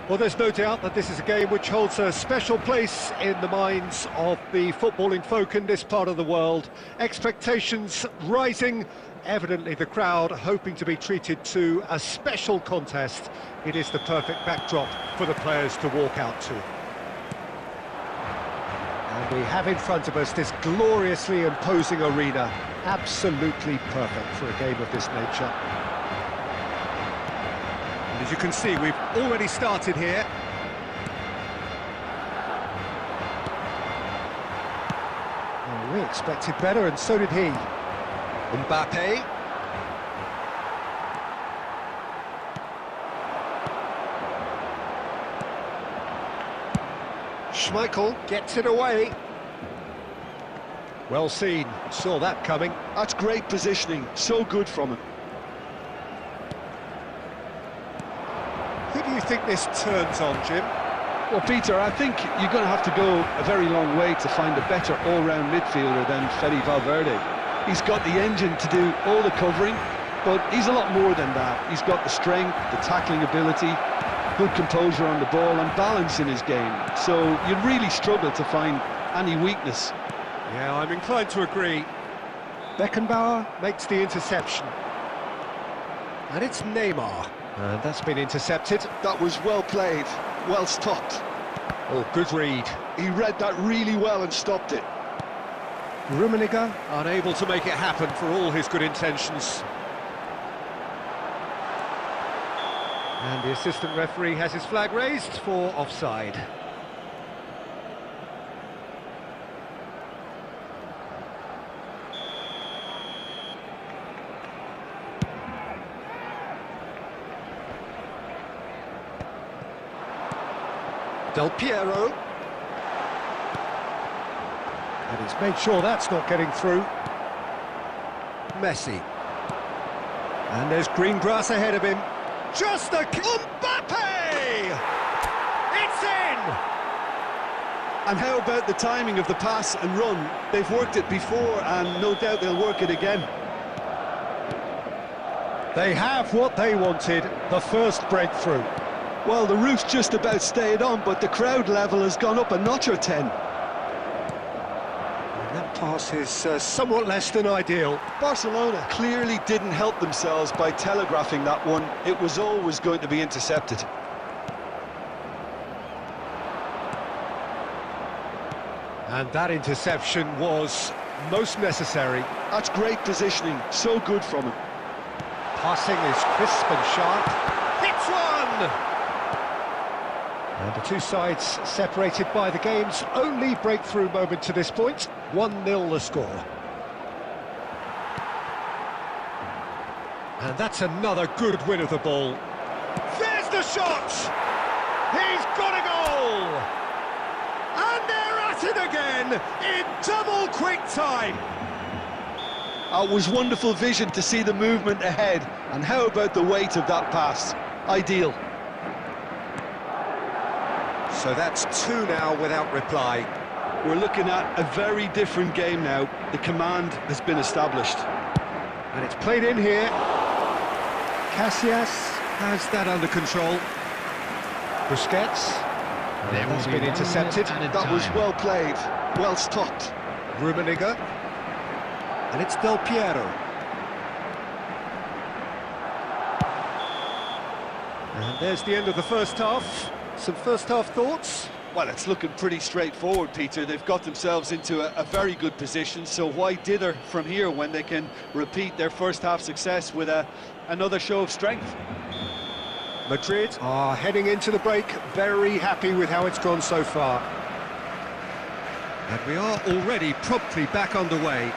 Well, there's no doubt that this is a game which holds a special place in the minds of the footballing folk in this part of the world. Expectations rising, evidently the crowd hoping to be treated to a special contest. It is the perfect backdrop for the players to walk out to. And we have in front of us this gloriously imposing arena, absolutely perfect for a game of this nature. As you can see, we've already started here. Oh, we expected better, and so did he. Mbappe. Schmeichel gets it away. Well seen, saw that coming. That's great positioning, so good from him. Who do you think this turns on, Jim? Well, Peter, I think you're going to have to go a very long way to find a better all-round midfielder than Fede Valverde. He's got the engine to do all the covering, but he's a lot more than that. He's got the strength, the tackling ability, good composure on the ball and balance in his game. So you'd really struggle to find any weakness. Yeah, I'm inclined to agree. Beckenbauer makes the interception. And it's Neymar. And that's been intercepted. That was well played, well stopped. Oh, good read. He read that really well and stopped it. Rummenigge unable to make it happen for all his good intentions. And the assistant referee has his flag raised for offside. Del Piero. And he's made sure that's not getting through. Messi. And there's green grass ahead of him. Just a... Mbappe! It's in! And how about the timing of the pass and run? They've worked it before and no doubt they'll work it again. They have what they wanted, the first breakthrough. Well, the roof's just about stayed on, but the crowd level has gone up a notch or 10. And that pass is somewhat less than ideal. Barcelona clearly didn't help themselves by telegraphing that one. It was always going to be intercepted. And that interception was most necessary. That's great positioning, so good from him. Passing is crisp and sharp. Hits one! And the two sides separated by the game's only breakthrough moment to this point. 1-0 the score. And that's another good win of the ball. There's the shot! He's got a goal! And they're at it again in double quick time. It was wonderful vision to see the movement ahead. And how about the weight of that pass? Ideal. So that's two now without reply. We're looking at a very different game now. The command has been established. And it's played in here. Casillas has that under control. Busquets. That's been intercepted. That was well played, well stopped. Rummenigge. And it's Del Piero. And there's the end of the first half. Some first half thoughts? Well, it's looking pretty straightforward, Peter. They've got themselves into a very good position, so why dither from here when they can repeat their first half success with another show of strength? Madrid are heading into the break, very happy with how it's gone so far. And we are already promptly back underway.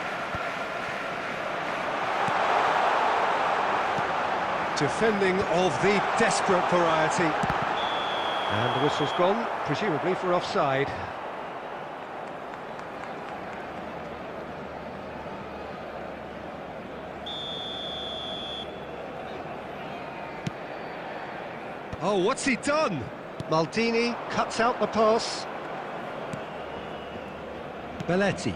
Defending of the desperate variety. And the whistle's gone, presumably for offside. Oh, what's he done? Maldini cuts out the pass. Belletti.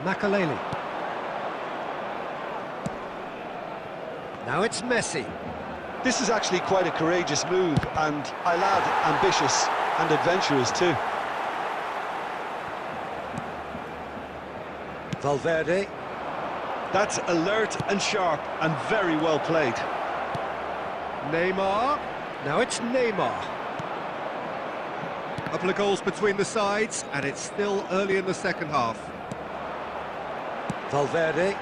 Makaleli. Now it's Messi. This is actually quite a courageous move, and I lad ambitious and adventurous too. Valverde. That's alert and sharp and very well played. Neymar. Now it's Neymar. A couple of goals between the sides, and it's still early in the second half. Valverde.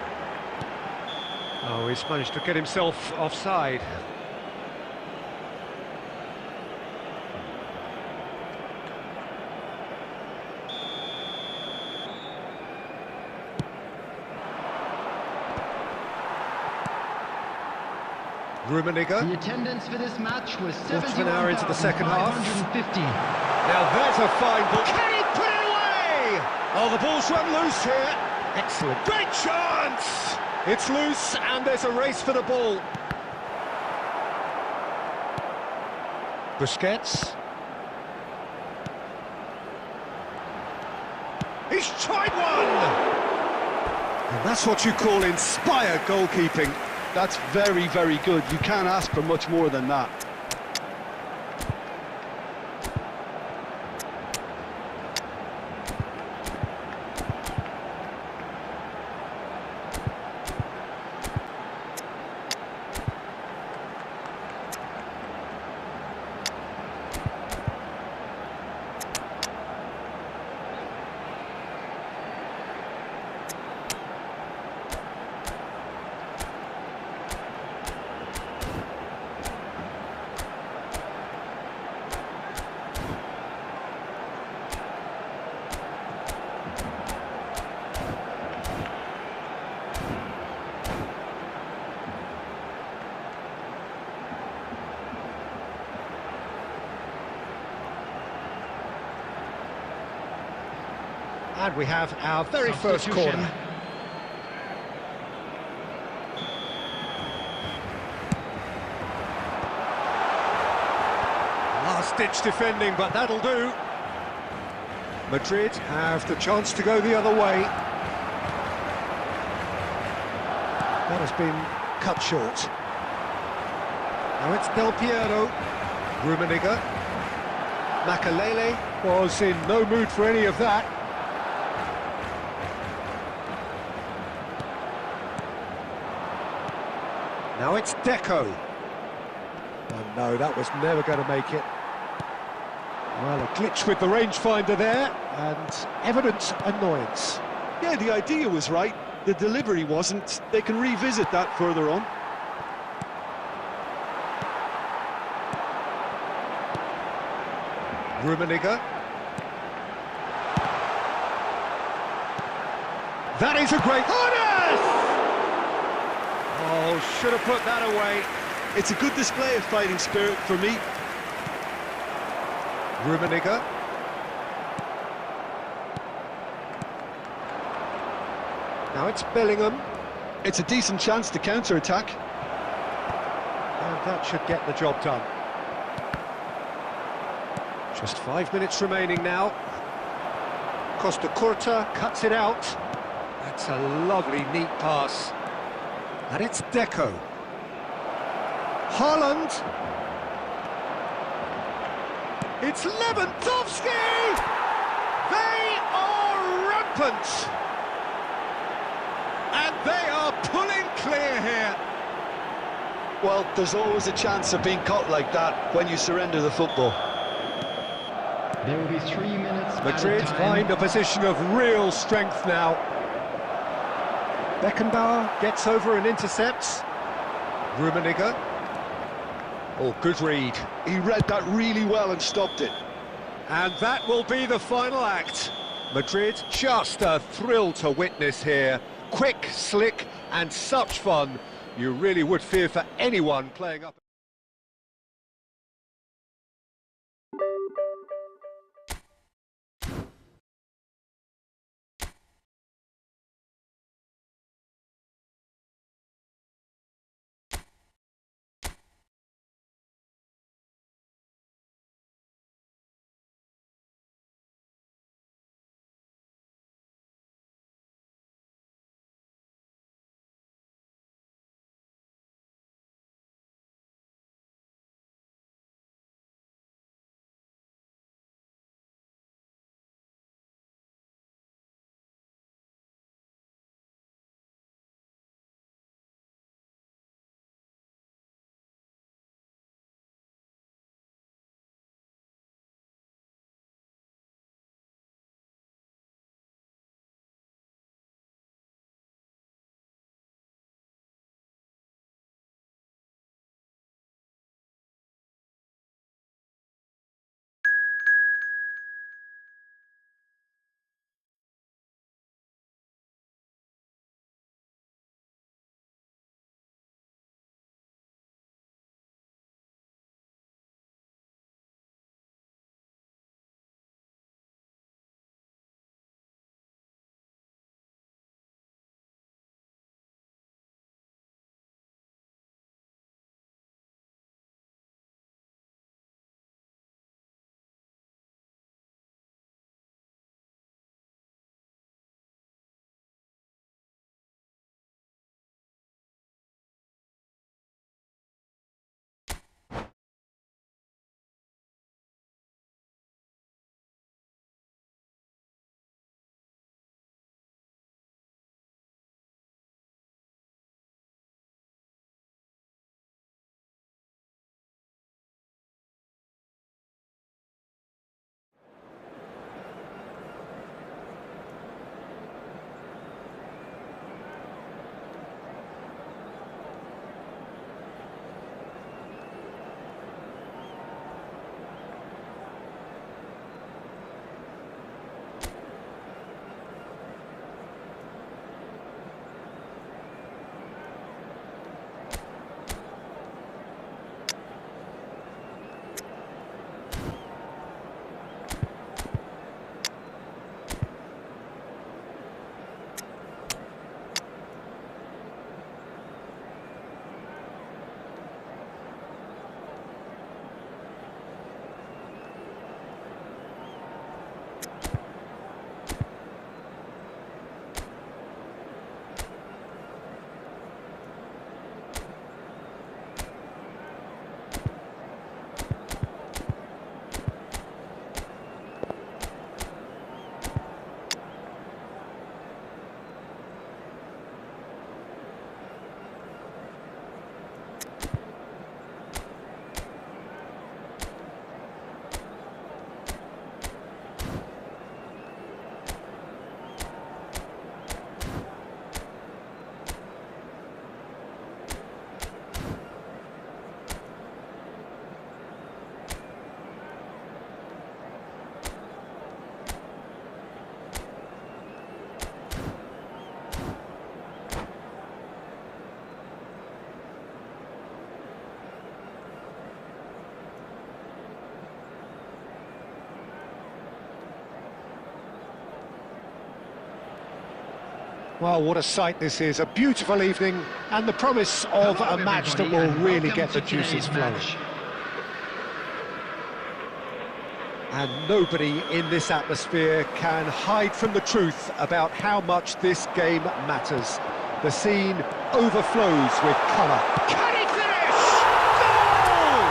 Oh, he's managed to get himself offside. Rummenigge. The attendance for this match was Quarter of an hour into the second half. 7,550. Now there's a fine ball. Can he put it away? Oh, the ball's run loose here. Excellent. Great chance! It's loose and there's a race for the ball. Busquets. He's tried one! And that's what you call inspired goalkeeping. That's very, very good. You can't ask for much more than that. And we have our very first corner. Last-ditch defending, but that'll do. Madrid have the chance to go the other way. That has been cut short. Now it's Del Piero. Rummenigge. Makalele was in no mood for any of that. Now it's Deco. Oh no, that was never going to make it. Well, a glitch with the rangefinder there, and evident annoyance. Yeah, the idea was right, the delivery wasn't. They can revisit that further on. Rummenigge. That is a great... Oh, should have put that away. It's a good display of fighting spirit for me. Rummenigge. Now it's Bellingham. It's a decent chance to counter-attack. And that should get the job done. Just 5 minutes remaining now. Costa Curta cuts it out. That's a lovely, neat pass. And it's Deco. Haaland. It's Lewandowski! They are rampant! And they are pulling clear here. Well, there's always a chance of being caught like that when you surrender the football. There will be 3 minutes. Madrid find a position of real strength now. Beckenbauer gets over and intercepts. Rummenigge. Oh, good read. He read that really well and stopped it. And that will be the final act. Madrid, just a thrill to witness here. Quick, slick, and such fun. You really would fear for anyone playing up. Well, what a sight this is, a beautiful evening, and the promise of a match that will really get the juices flowing. And nobody in this atmosphere can hide from the truth about how much this game matters. The scene overflows with colour. Can he finish? Goal!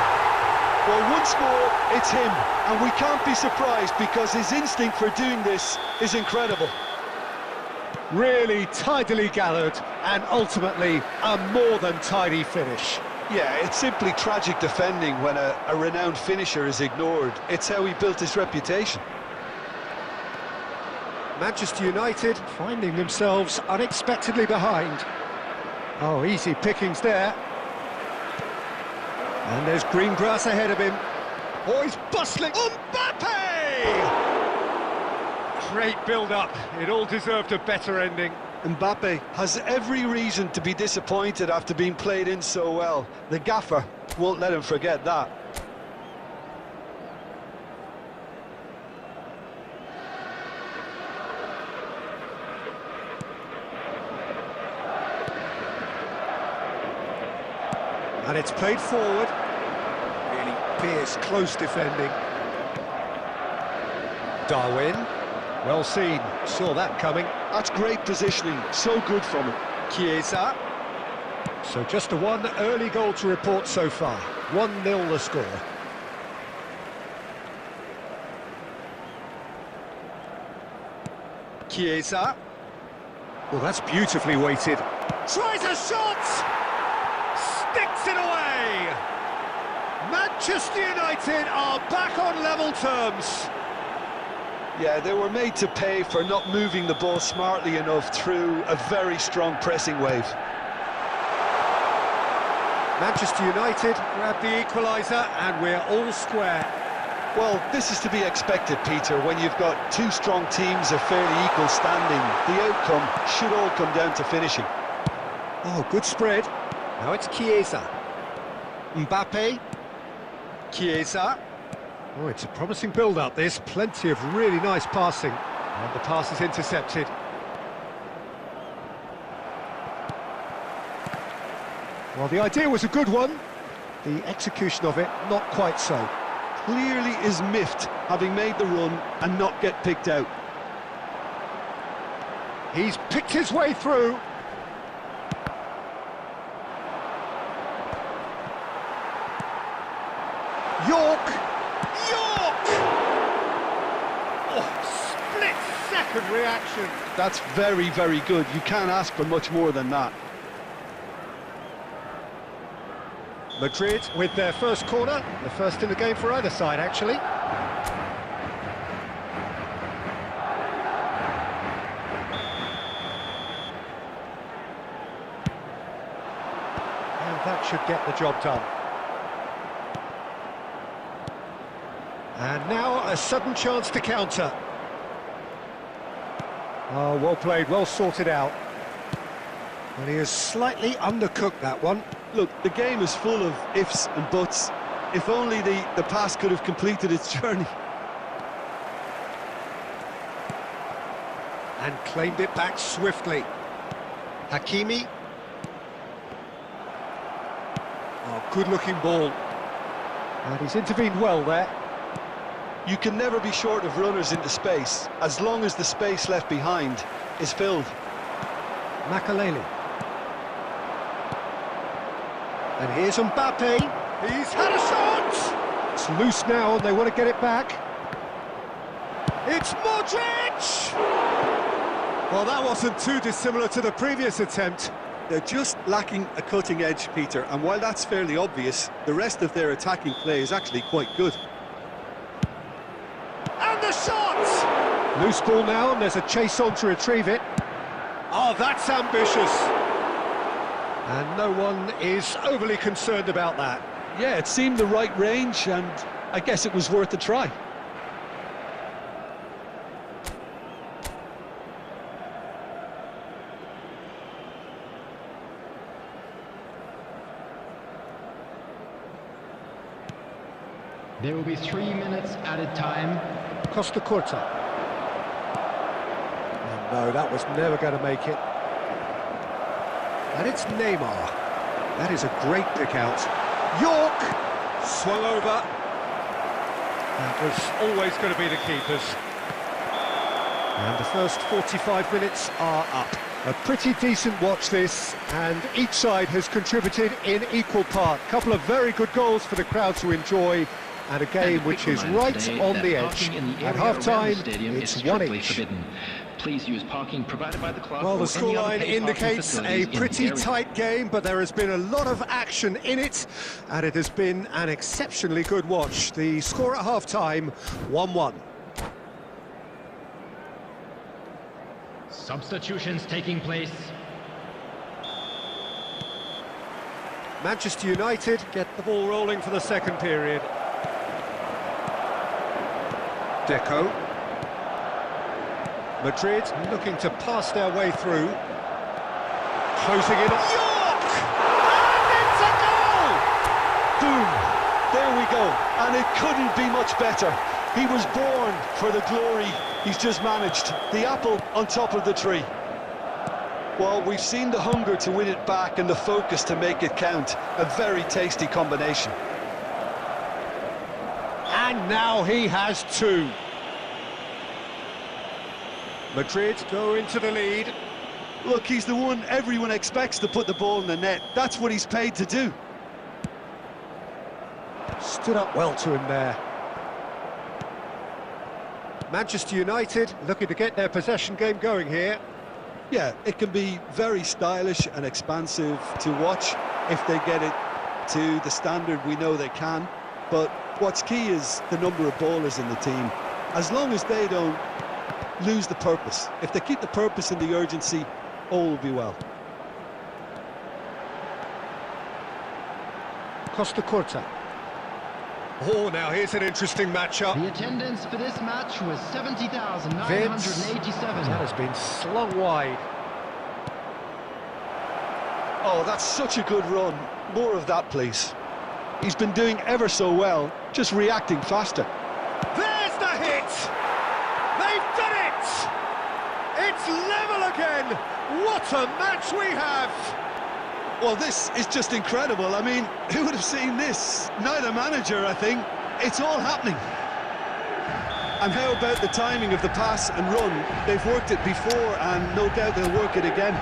Well, once more, it's him, and we can't be surprised because his instinct for doing this is incredible. Really tidily gathered, and ultimately a more than tidy finish. Yeah, it's simply tragic defending when a renowned finisher is ignored. It's how he built his reputation. Manchester United finding themselves unexpectedly behind. Oh, easy pickings there. And there's green grass ahead of him. Oh, he's bustling. Mbappe! Great build-up. It all deserved a better ending. Mbappe has every reason to be disappointed after being played in so well. The gaffer won't let him forget that. And it's played forward. Really fierce, close defending. Darwin. Well seen, saw that coming. That's great positioning, so good from him. Chiesa. So just a one early goal to report so far. 1-0 the score. Chiesa. Well, that's beautifully weighted. Tries a shot! Sticks it away! Manchester United are back on level terms. Yeah, they were made to pay for not moving the ball smartly enough through a very strong pressing wave. Manchester United grab the equaliser and we're all square. Well, this is to be expected, Peter, when you've got two strong teams of fairly equal standing. The outcome should all come down to finishing. Oh, good spread. Now it's Chiesa. Mbappe. Chiesa. Oh, it's a promising build-up, this. Plenty of really nice passing. And the pass is intercepted. Well, the idea was a good one. The execution of it, not quite so. Clearly is miffed, having made the run and not get picked out. He's picked his way through. York! Split-second reaction. That's very, very good. You can't ask for much more than that. Madrid with their first corner, the first in the game for either side, actually. And that should get the job done. And now a sudden chance to counter. Oh, well played, well sorted out. And he has slightly undercooked that one. Look, the game is full of ifs and buts. If only the pass could have completed its journey. And claimed it back swiftly. Hakimi. Oh, good-looking ball. And he's intervened well there. You can never be short of runners into space, as long as the space left behind is filled. Makaleli. And here's Mbappe. He's had a shot! It's loose now and they want to get it back. It's Modric! Well, that wasn't too dissimilar to the previous attempt. They're just lacking a cutting edge, Peter, and while that's fairly obvious, the rest of their attacking play is actually quite good. And the shot! Loose ball now, and there's a chase on to retrieve it. Oh, that's ambitious. And no one is overly concerned about that. Yeah, it seemed the right range, and I guess it was worth a try. There will be 3 minutes added time. Costa Curta. No, that was never going to make it. And it's Neymar. That is a great pick out. York! Swung over. That was always going to be the keeper's. And the first 45 minutes are up. A pretty decent watch this, and each side has contributed in equal part. A couple of very good goals for the crowd to enjoy, and a game which is right on the edge. At half-time, it's one each. Forbidden. Please use parking provided by the club. Well, the scoreline indicates a pretty tight game, but there has been a lot of action in it, and it has been an exceptionally good watch. The score at half-time, 1-1. Substitutions taking place. Manchester United get the ball rolling for the second period. Deco. Madrid looking to pass their way through. Closing in on York! And it's a goal! Boom! There we go. And it couldn't be much better. He was born for the glory he's just managed. The apple on top of the tree. Well, we've seen the hunger to win it back and the focus to make it count. A very tasty combination. And now he has two. Madrid go into the lead. Look, he's the one everyone expects to put the ball in the net. That's what he's paid to do. Stood up well to him there. Manchester United looking to get their possession game going here. Yeah, it can be very stylish and expansive to watch if they get it to the standard we know they can. But what's key is the number of ballers in the team. As long as they don't lose the purpose. If they keep the purpose and the urgency, all will be well. Costa Curta. Oh, now here's an interesting matchup. The attendance for this match was 70,987. That has been slung wide. Oh, that's such a good run. More of that, please. He's been doing ever so well, just reacting faster. There's the hit! They've done it! It's level again! What a match we have! Well, this is just incredible. I mean, who would have seen this? Neither manager, I think. It's all happening. And how about the timing of the pass and run? They've worked it before, and no doubt they'll work it again.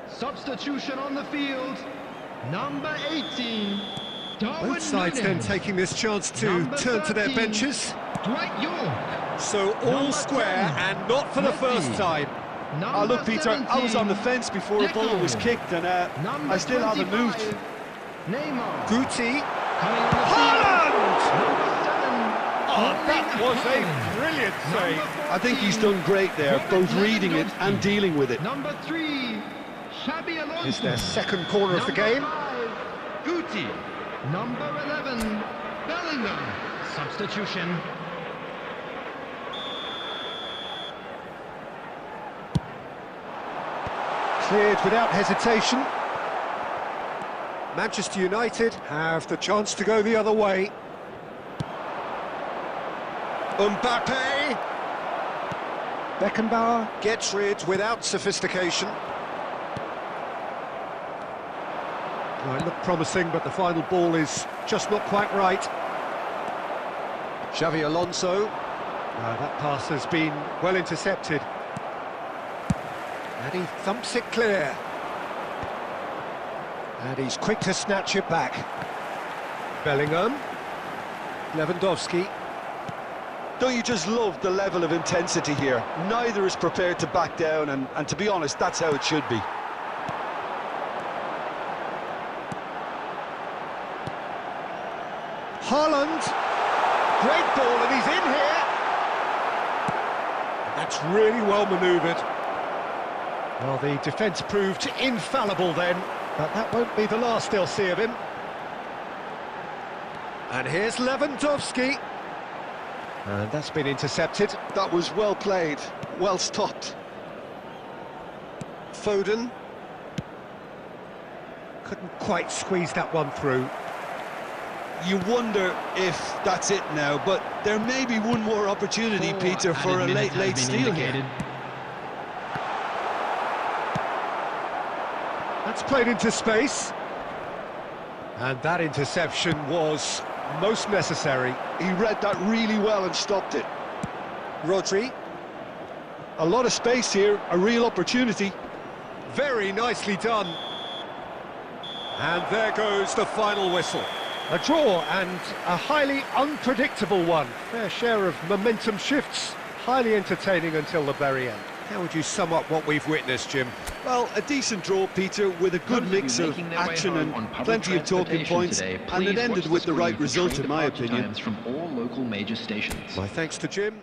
Substitution on the field, number 18. Both sides then taking this chance to turn to their benches. Dwight York. So all square and not for the first time. Oh, look, Peter, I was on the fence before a ball was kicked, and I still haven't moved. Neymar. Guti. Haaland! Oh, that was a brilliant save. I think he's done great there, both reading it and dealing with it. Number 3, Xabi Alonso. It's their second corner of the game. Guti. Number 11, Bellingham. Substitution. Cleared without hesitation. Manchester United have the chance to go the other way. Mbappe. Beckenbauer gets rid without sophistication. Well, it looked promising, but the final ball is just not quite right. Xavi Alonso. That pass has been well intercepted. And he thumps it clear. And he's quick to snatch it back. Bellingham. Lewandowski. Don't you just love the level of intensity here? Neither is prepared to back down, and to be honest, that's how it should be. Haaland. Great ball, and he's in here. That's really well manoeuvred. Well, the defence proved infallible then, but that won't be the last they'll see of him. And here's Lewandowski. And that's been intercepted. That was well played, well stopped. Foden. Couldn't quite squeeze that one through. You wonder if that's it now, but there may be one more opportunity, Peter, for a late steal here. That's played into space. And that interception was most necessary. He read that really well and stopped it. Rodri. A lot of space here, a real opportunity. Very nicely done. And there goes the final whistle. A draw, and a highly unpredictable one. Fair share of momentum shifts. Highly entertaining until the very end. How would you sum up what we've witnessed, Jim? Well, a decent draw, Peter, with a good mix of action and plenty of talking points, and it ended with the right result, in my opinion. From all local major stations. My thanks to Jim.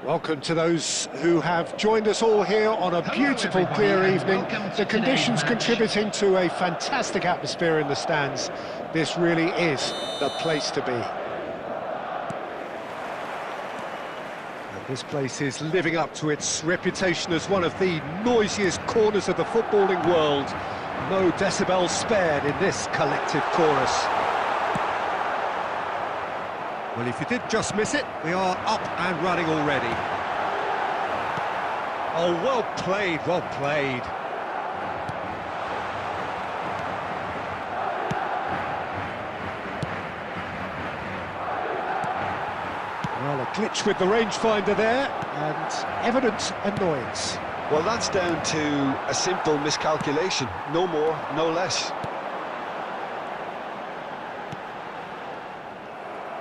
Welcome to those who have joined us all here on a beautiful, clear evening. The conditions contributing to a fantastic atmosphere in the stands. This really is the place to be. And this place is living up to its reputation as one of the noisiest corners of the footballing world. No decibels spared in this collective chorus. Well, if you did just miss it, we are up and running already. Oh, well played, well played. Well, a glitch with the rangefinder there, and evident annoyance. Well, that's down to a simple miscalculation. No more, no less.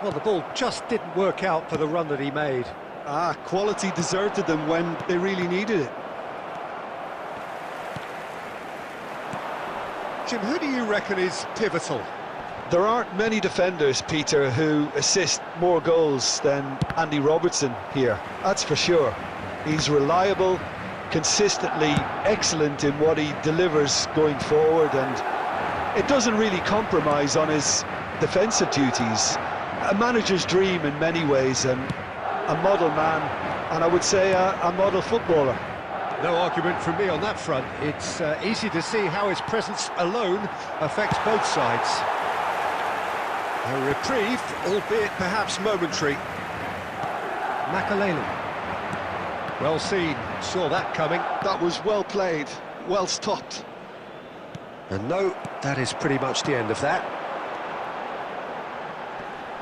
Well, the ball just didn't work out for the run that he made. Quality deserted them when they really needed it. Jim, who do you reckon is pivotal? There aren't many defenders, Peter, who assist more goals than Andy Robertson here. That's for sure. He's reliable, consistently excellent in what he delivers going forward, and it doesn't really compromise on his defensive duties. A manager's dream in many ways, and a model man, and I would say a model footballer. No argument from me on that front. It's easy to see how his presence alone affects both sides. A reprieve, albeit perhaps momentary. Makaleli. Well seen, saw that coming. That was well played, well stopped. And no, that is pretty much the end of that.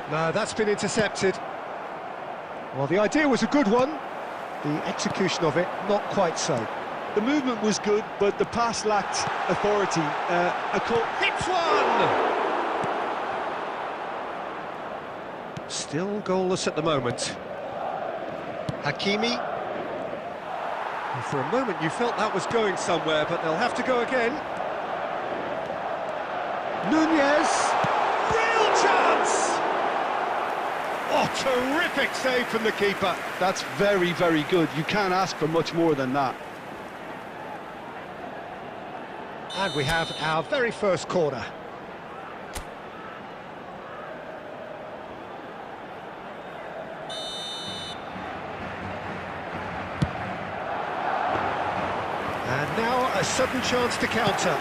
No, that's been intercepted. Well, the idea was a good one. The execution of it, not quite so. The movement was good, but the pass lacked authority. Hits one! Still goalless at the moment. Hakimi. And for a moment you felt that was going somewhere, but they'll have to go again. Nunez! Real chance! Oh, terrific save from the keeper. That's very, very good. You can't ask for much more than that. And we have our very first corner. And now a sudden chance to counter.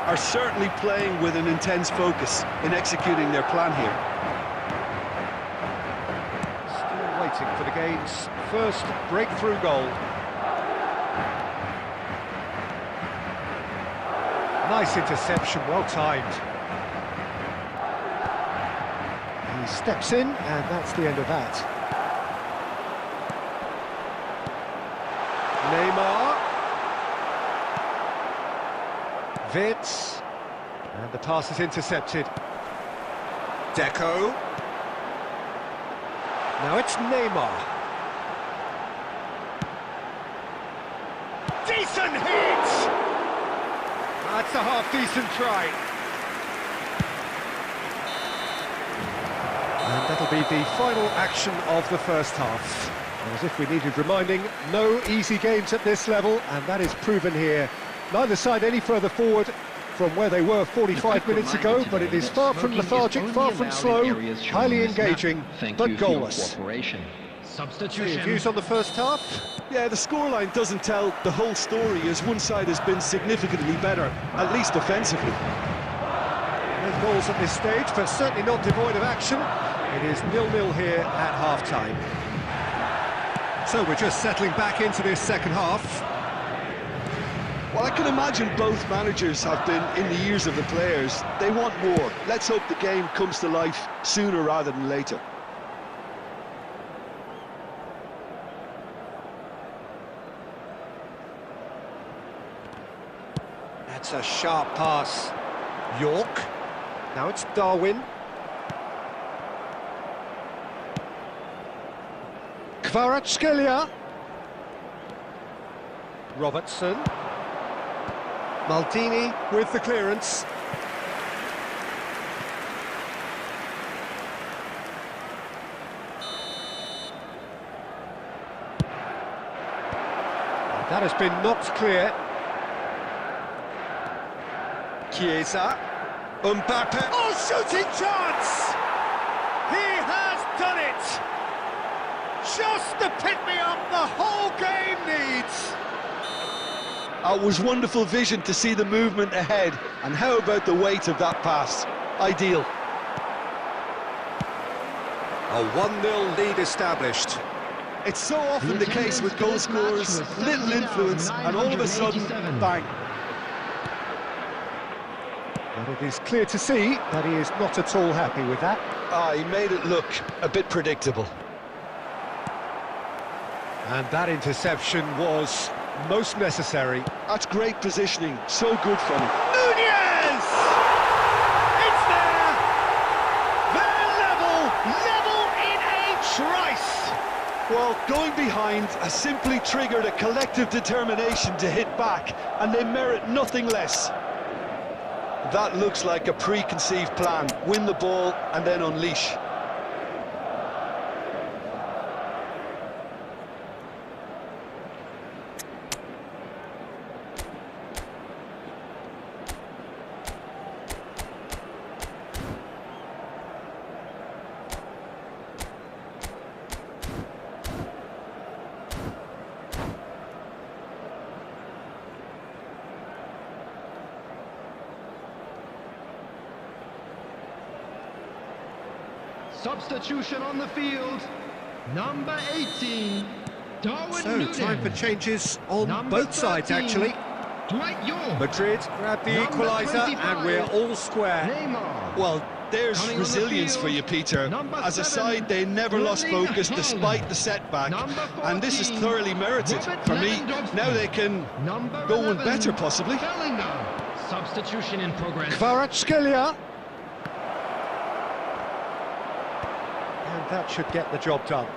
Are certainly playing with an intense focus in executing their plan here. Still waiting for the game's first breakthrough goal. Nice interception, well timed. He steps in, and that's the end of that. Neymar. Vitz. And the pass is intercepted. Deco. Now it's Neymar. Decent hit! That's a half-decent try. And that'll be the final action of the first half. As if we needed reminding, no easy games at this level, and that is proven here. Neither side any further forward from where they were 45 minutes ago, but it is far from lethargic, far from slow, highly engaging, but goalless. Substitution. Views on the first half? Yeah, the scoreline doesn't tell the whole story, as one side has been significantly better, at least offensively. No goals at this stage, but certainly not devoid of action. It is 0-0 here at half-time. So we're just settling back into this second half. Well, I can imagine both managers have been in the ears of the players. They want more. Let's hope the game comes to life sooner rather than later. That's a sharp pass. York. Now it's Darwin. Kvaratskhelia. Robertson. Maldini with the clearance. That has been knocked clear. Chiesa. Mbappe. Oh, shooting chance! He has done it! Just the pick-me-up the whole game needs! It was wonderful vision to see the movement ahead, and how about the weight of that pass? Ideal. A 1-0 lead established. It's so often the case with goal scorers, little influence, and all of a sudden, bang. But it is clear to see that he is not at all happy with that. He made it look a bit predictable. And that interception was most necessary. That's great positioning, so good from him. Nunez! It's there! They're level in a trice! Well, going behind has simply triggered a collective determination to hit back, and they merit nothing less. That looks like a preconceived plan. Win the ball and then unleash. Substitution on the field. Number 18, Darwin So, Nunez. time for changes on Number both sides, 13, actually. Dwight York. Madrid grab the Number equaliser, 25, and we're all square. Neymar. Well, there's Coming on the resilience field, for you, Peter. number As a 7, side, they never lost Erling focus Haaland. despite the setback. Number And this is 14, thoroughly merited. Robert For me, Lewandowski. now they can Number go one 11, better, possibly. Bellingham. Substitution in progress. Kvaratskhelia. And that should get the job done.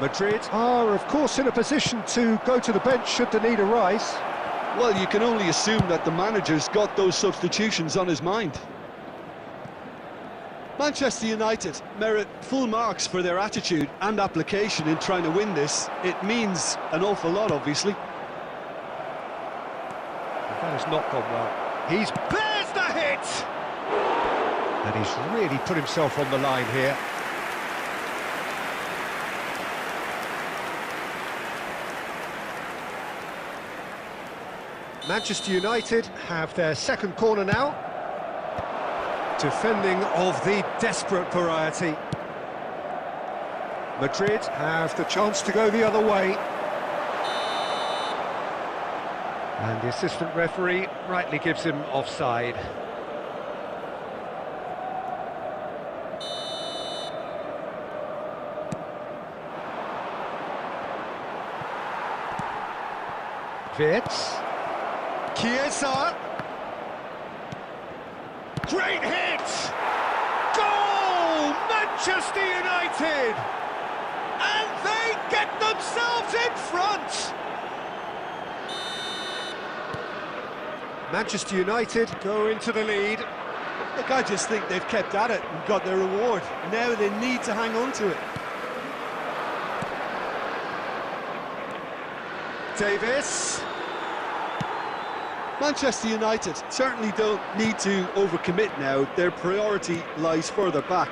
Madrid are, of course, in a position to go to the bench should the need arise. Well, you can only assume that the manager's got those substitutions on his mind. Manchester United merit full marks for their attitude and application in trying to win this. It means an awful lot, obviously. That has not gone well. There's the hit! And he's really put himself on the line here. Manchester United have their second corner now. Defending of the desperate variety. Madrid have the chance to go the other way. And the assistant referee rightly gives him offside. Wirtz. Chiesa. Great hit! Goal! Manchester United! And they get themselves in front! Manchester United go into the lead. Look, I just think they've kept at it and got their reward. Now they need to hang on to it. Davis. Manchester United certainly don't need to overcommit now. Their priority lies further back.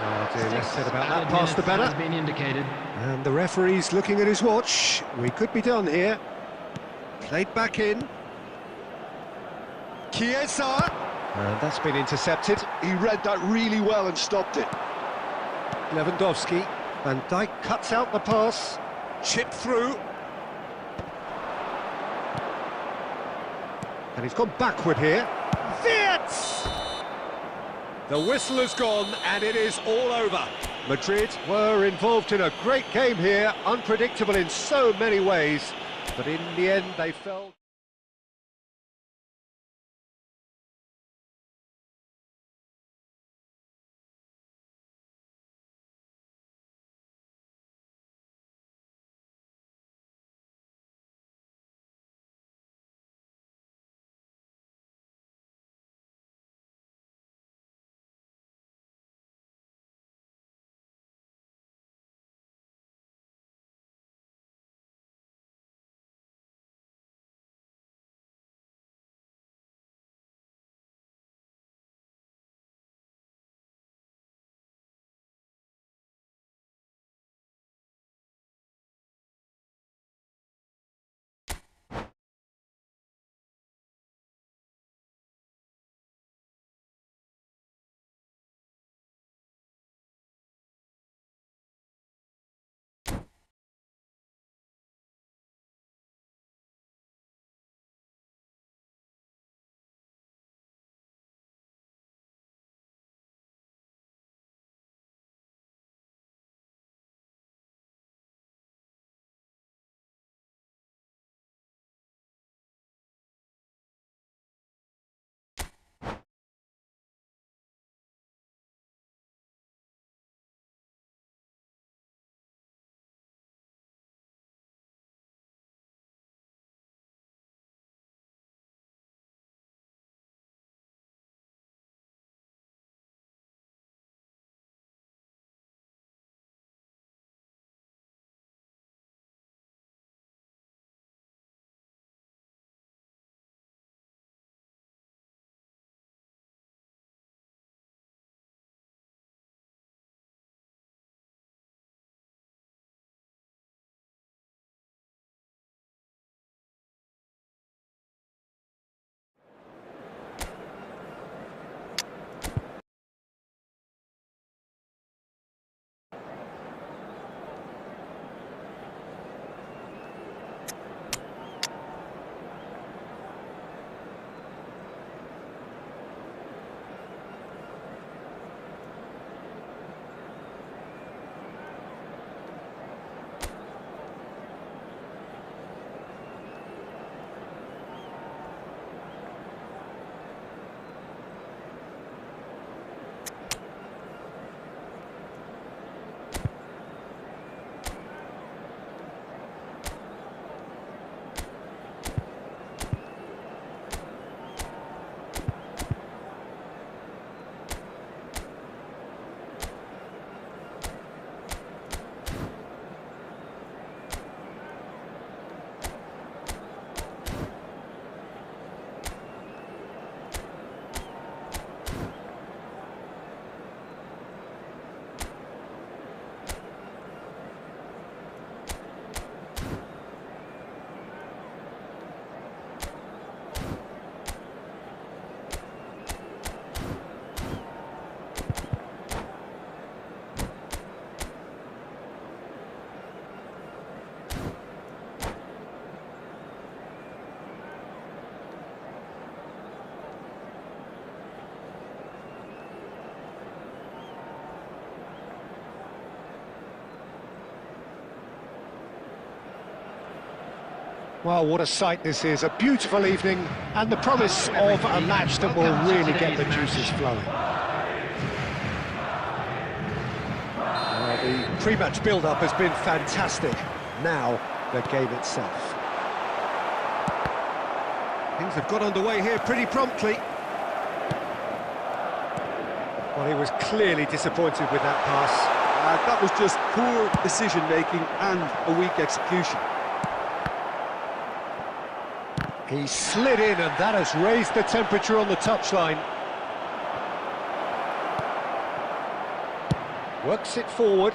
Oh dear, less said about that Added pass the minutes better. has been indicated. And the referee's looking at his watch. We could be done here. Played back in. Chiesa. And that's been intercepted. He read that really well and stopped it. Lewandowski. Van Dijk cuts out the pass. Chip through. And he's gone backward here. Wirtz! The whistle has gone and it is all over. Madrid were involved in a great game here, unpredictable in so many ways, but in the end they fell. Well, what a sight this is, a beautiful evening, and the promise of a match that will really get the juices flowing. The pre-match build-up has been fantastic. Now, the game itself. Things have got underway here pretty promptly. Well, he was clearly disappointed with that pass. That was just poor decision-making and a weak execution. He slid in, and that has raised the temperature on the touchline. Works it forward.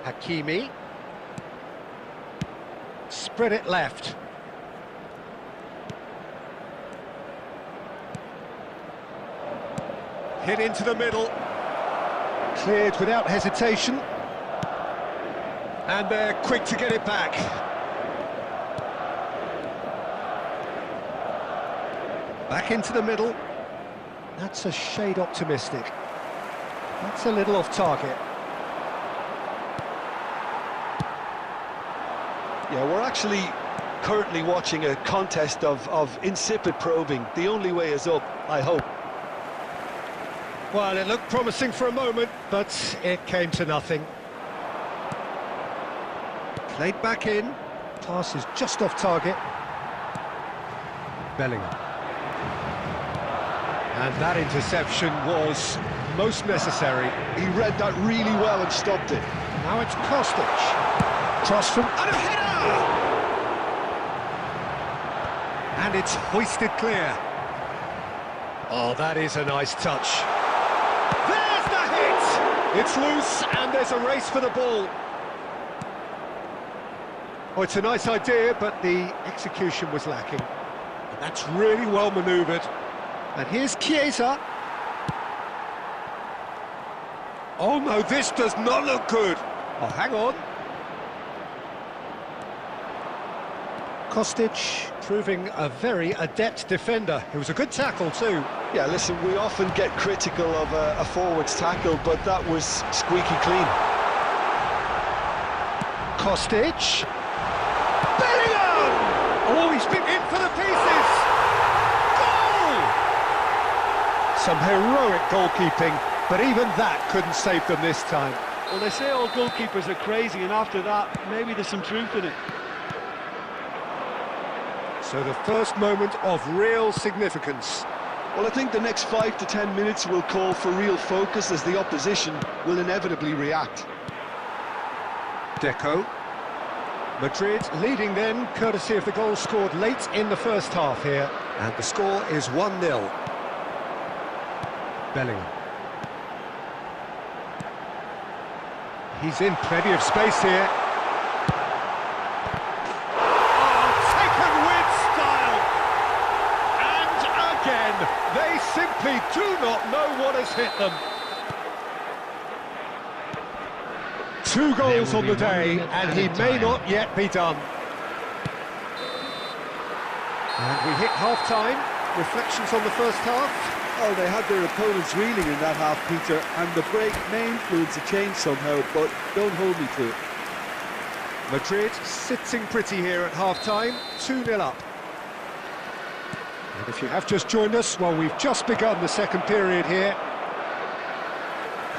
Hakimi. Spread it left. Hit into the middle. Cleared without hesitation. And they're quick to get it back. Back into the middle. That's a shade optimistic. That's a little off target. Yeah, we're actually currently watching a contest of insipid probing. The only way is up, I hope. Well, it looked promising for a moment, but it came to nothing. Played back in. Pass is just off target. Bellingham. And that interception was most necessary. He read that really well and stopped it. Now it's Kostic. Cross from... and a header! And it's hoisted clear. Oh, that is a nice touch. There's the hit! It's loose, and there's a race for the ball. Oh, it's a nice idea, but the execution was lacking. And that's really well manoeuvred. And here's Chiesa. Oh no, this does not look good. Oh, hang on. Kostic proving a very adept defender. It was a good tackle too. Yeah, listen, we often get critical of a forward's tackle, but that was squeaky clean. Kostic. Bellingham! Oh, he's been in for the pieces! Goal! Some heroic goalkeeping, but even that couldn't save them this time. Well, they say all goalkeepers are crazy, and after that, maybe there's some truth in it. So the first moment of real significance. Well, I think the next 5 to 10 minutes will call for real focus as the opposition will inevitably react. Deco. Madrid leading then, courtesy of the goal scored late in the first half here. And the score is 1-0. Bellingham. He's in plenty of space here. Oh, taken with style! And again, they simply do not know what has hit them. 2 goals on the day, and he may not yet be done. And we hit half-time. Reflections on the first half? Oh, they had their opponents reeling in that half, Peter, and the break may influence a change somehow, but don't hold me to it. Madrid sitting pretty here at half-time, 2-0 up. And if you have just joined us, well, we've just begun the second period here.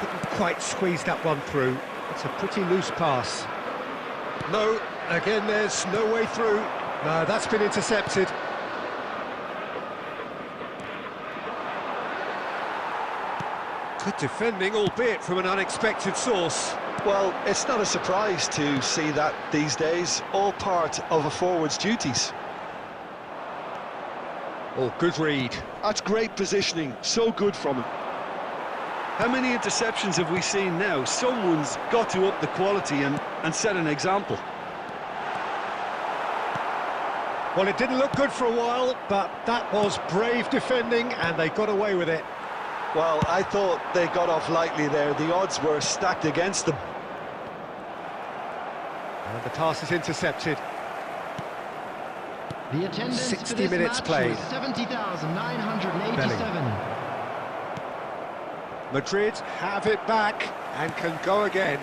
Couldn't quite squeeze that one through. It's a pretty loose pass. No, again, there's no way through. No, that's been intercepted. Good defending, albeit from an unexpected source. Well, it's not a surprise to see that these days, all part of a forward's duties. Oh, good read. That's great positioning, so good from him. How many interceptions have we seen now? Someone's got to up the quality and set an example. Well, it didn't look good for a while, but that was brave defending, and they got away with it. Well, I thought they got off lightly there. The odds were stacked against them. And the pass is intercepted. The attendance 60 for this minutes match played. was 70,987. Madrid have it back and can go again.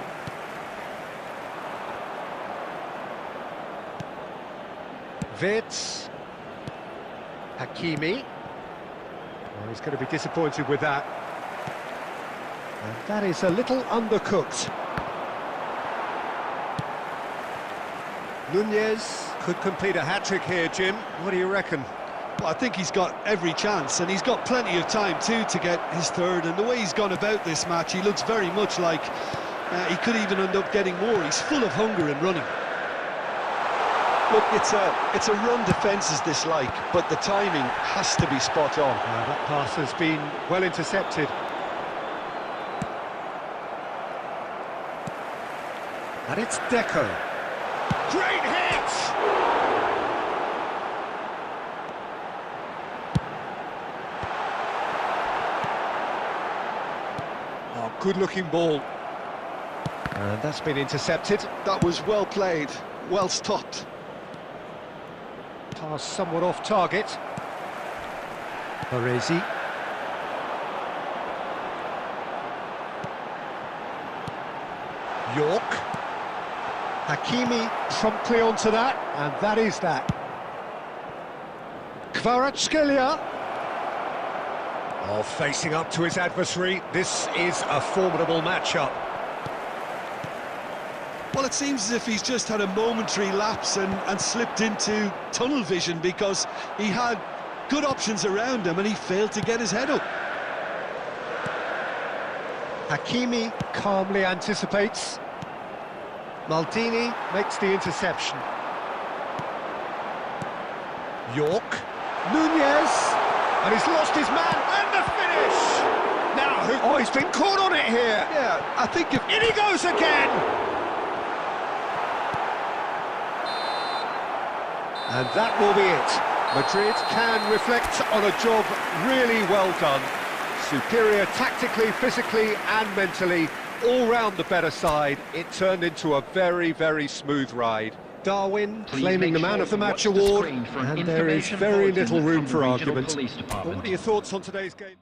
Wirtz. Hakimi. Well, he's going to be disappointed with that. And that is a little undercooked. Nunez could complete a hat-trick here, Jim. What do you reckon? Well, I think he's got every chance, and he's got plenty of time too to get his third. And the way he's gone about this match, he looks very much like he could even end up getting more. He's full of hunger and running. Look, it's a run defence this like, but the timing has to be spot on. That pass has been well intercepted. And it's Deco. Great hit! Oh, good-looking ball. And that's been intercepted. That was well played, well stopped. Pass somewhat off target. Baresi. York. Hakimi promptly onto that, and that is that. Kvaratskhelia. Oh, facing up to his adversary. This is a formidable matchup. Well, it seems as if he's just had a momentary lapse and slipped into tunnel vision, because he had good options around him and he failed to get his head up. Hakimi calmly anticipates. Maldini makes the interception. York. Nunez. And he's lost his man. And the finish! Now, oh, he's been caught on it here. Yeah, I think if... In he goes again! And that will be it. Madrid can reflect on a job really well done. Superior tactically, physically and mentally, all round the better side. It turned into a very, very smooth ride. Darwin claiming the Man of the Match award, and there is very little room for argument. What are your thoughts on today's game?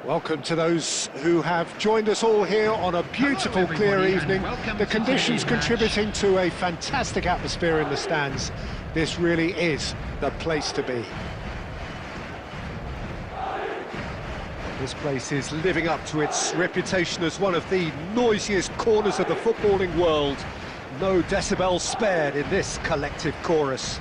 Welcome to those who have joined us all here on a beautiful, clear evening. The conditions contributing to a fantastic atmosphere in the stands. This really is the place to be. This place is living up to its reputation as one of the noisiest corners of the footballing world. No decibels spared in this collective chorus.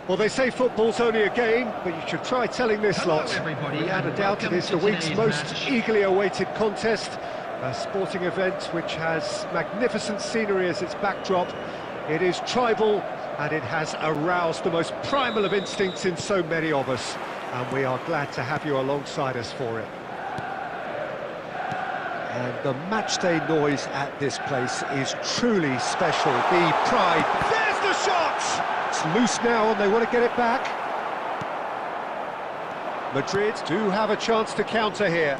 Well, they say football's only a game, but you should try telling this Hello, lot. everybody, Without a and doubt, it welcome is to the week's today's most match. eagerly awaited contest. A sporting event which has magnificent scenery as its backdrop. It is tribal, and it has aroused the most primal of instincts in so many of us. And we are glad to have you alongside us for it. And the matchday noise at this place is truly special. The pride. There's the shot! It's loose now and they want to get it back. Madrid do have a chance to counter here.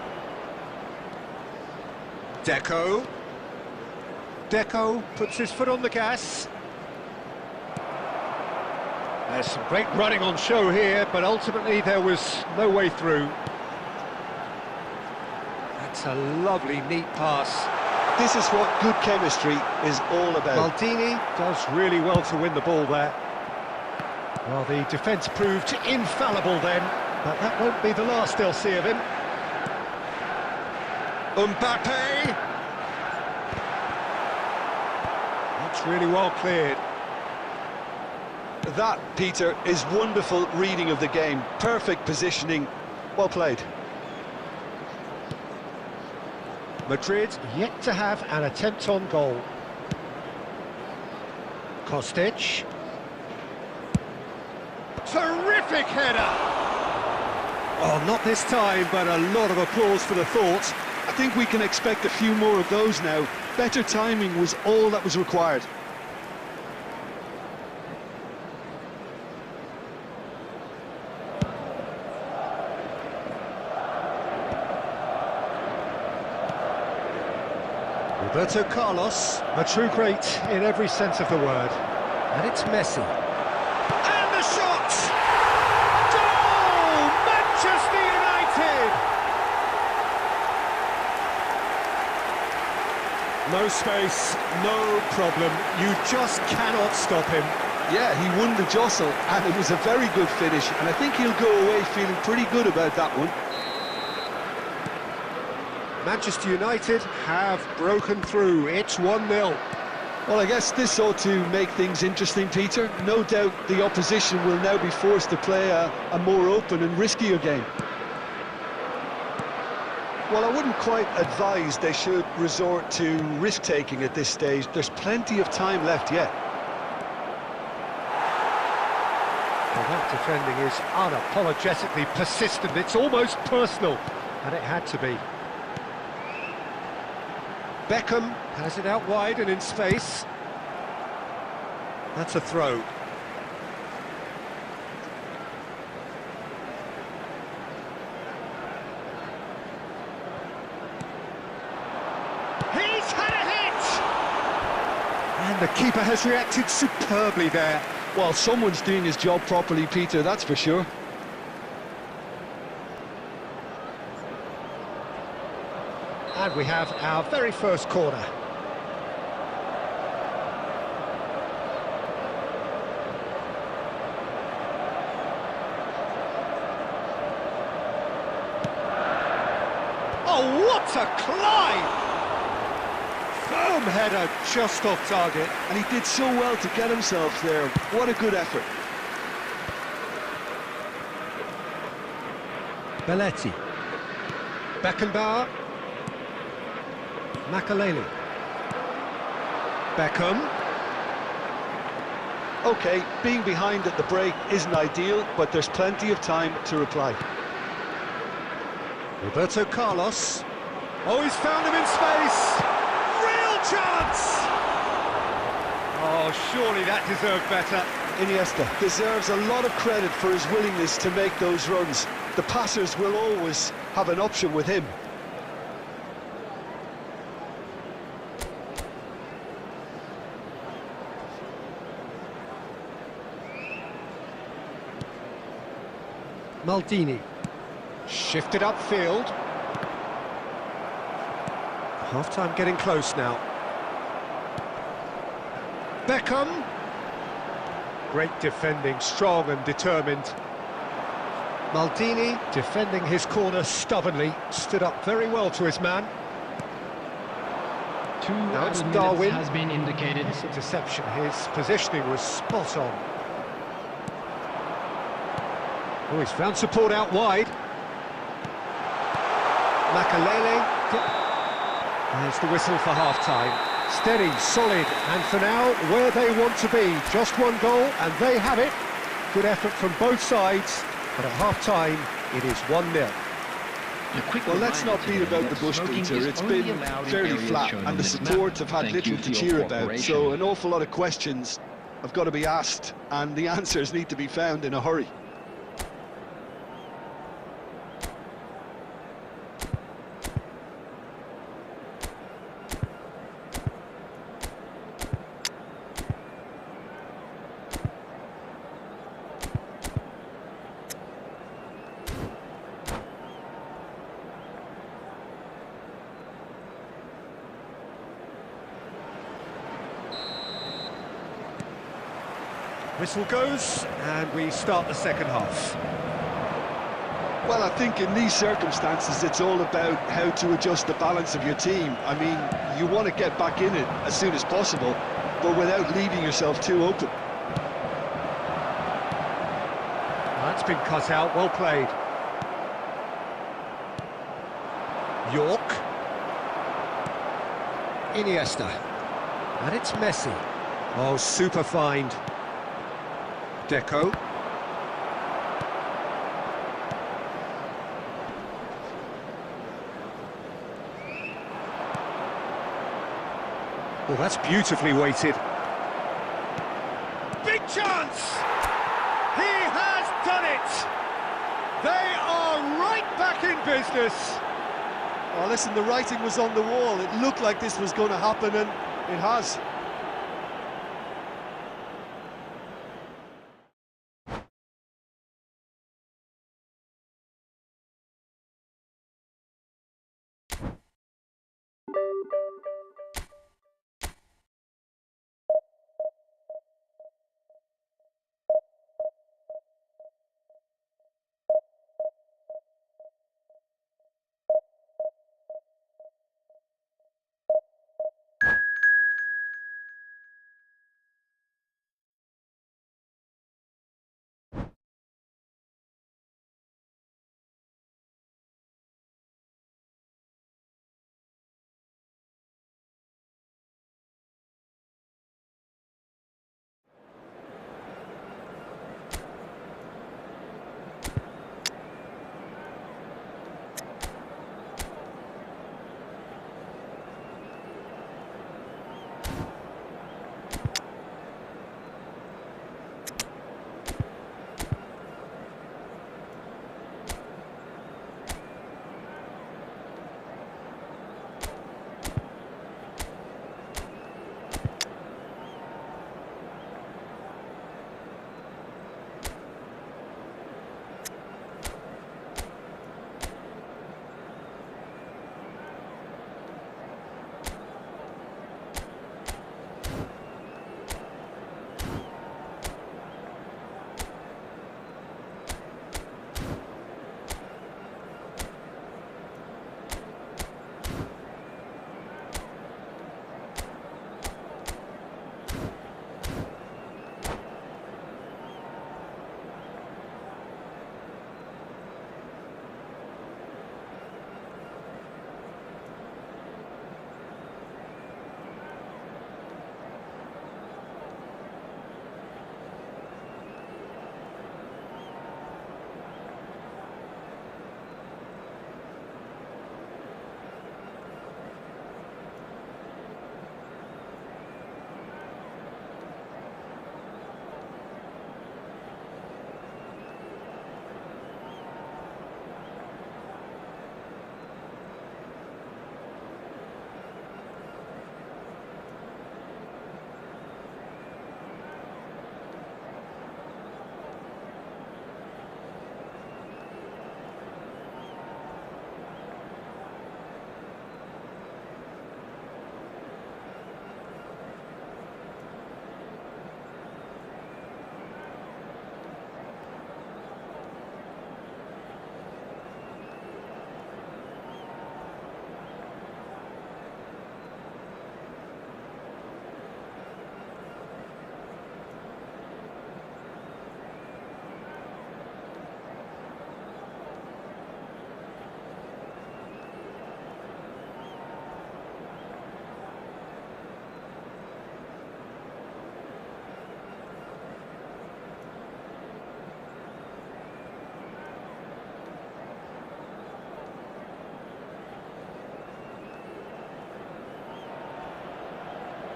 Deco puts his foot on the gas. There's some great running on show here, but ultimately there was no way through. That's a lovely, neat pass. This is what good chemistry is all about. Maldini does really well to win the ball there. Well, the defence proved infallible then, but that won't be the last they'll see of him. Mbappe! That's really well cleared. That, Peter, is wonderful reading of the game. Perfect positioning. Well played. Madrid yet to have an attempt on goal. Kostic. Terrific header! Oh, not this time, but a lot of applause for the thought. I think we can expect a few more of those now. Better timing was all that was required. Roberto Carlos, a true great in every sense of the word. And it's Messi. And the shot! Goal! Manchester United! No space, no problem. You just cannot stop him. Yeah, he won the jostle, and it was a very good finish, and I think he'll go away feeling pretty good about that one. Manchester United have broken through. It's 1-0. Well, I guess this ought to make things interesting, Peter. No doubt the opposition will now be forced to play a more open and riskier game. Well, I wouldn't quite advise they should resort to risk-taking at this stage. There's plenty of time left yet. Well, that defending is unapologetically persistent. It's almost personal, and it had to be. Beckham has it out wide and in space. That's a throw. He's had a hit! And the keeper has reacted superbly there. Well, someone's doing his job properly, Peter, that's for sure. And we have our very first corner. Oh, what a climb! Firm header just off target. And he did so well to get himself there. What a good effort. Belletti. Beckenbauer. Makaleli. Beckham. OK, being behind at the break isn't ideal, but there's plenty of time to reply. Roberto Carlos. Oh, he's found him in space! Real chance! Oh, surely that deserved better. Iniesta deserves a lot of credit for his willingness to make those runs. The passers will always have an option with him. Maldini. Shifted upfield. Half-time getting close now. Beckham. Great defending, strong and determined. Maldini defending his corner stubbornly, stood up very well to his man. Now it's Darwin. has been indicated. This interception, his positioning was spot on. Oh, he's found support out wide. Makalele. There's the whistle for half-time. Steady, solid, and for now, where they want to be. Just one goal, and they have it. Good effort from both sides, but at half-time, it is 1-0. Well, let's not beat about the bush, Peter. It's been fairly flat, and the support have had little to cheer about, so an awful lot of questions have got to be asked, and the answers need to be found in a hurry. Whistle goes, and we start the second half. Well, I think in these circumstances, it's all about how to adjust the balance of your team. I mean, you want to get back in it as soon as possible, but without leaving yourself too open. That's been cut out, well played. York. Iniesta. And it's Messi. Oh, super find. Deco. Oh, that's beautifully weighted. Big chance! He has done it! They are right back in business. Oh, listen, the writing was on the wall. It looked like this was going to happen, and it has.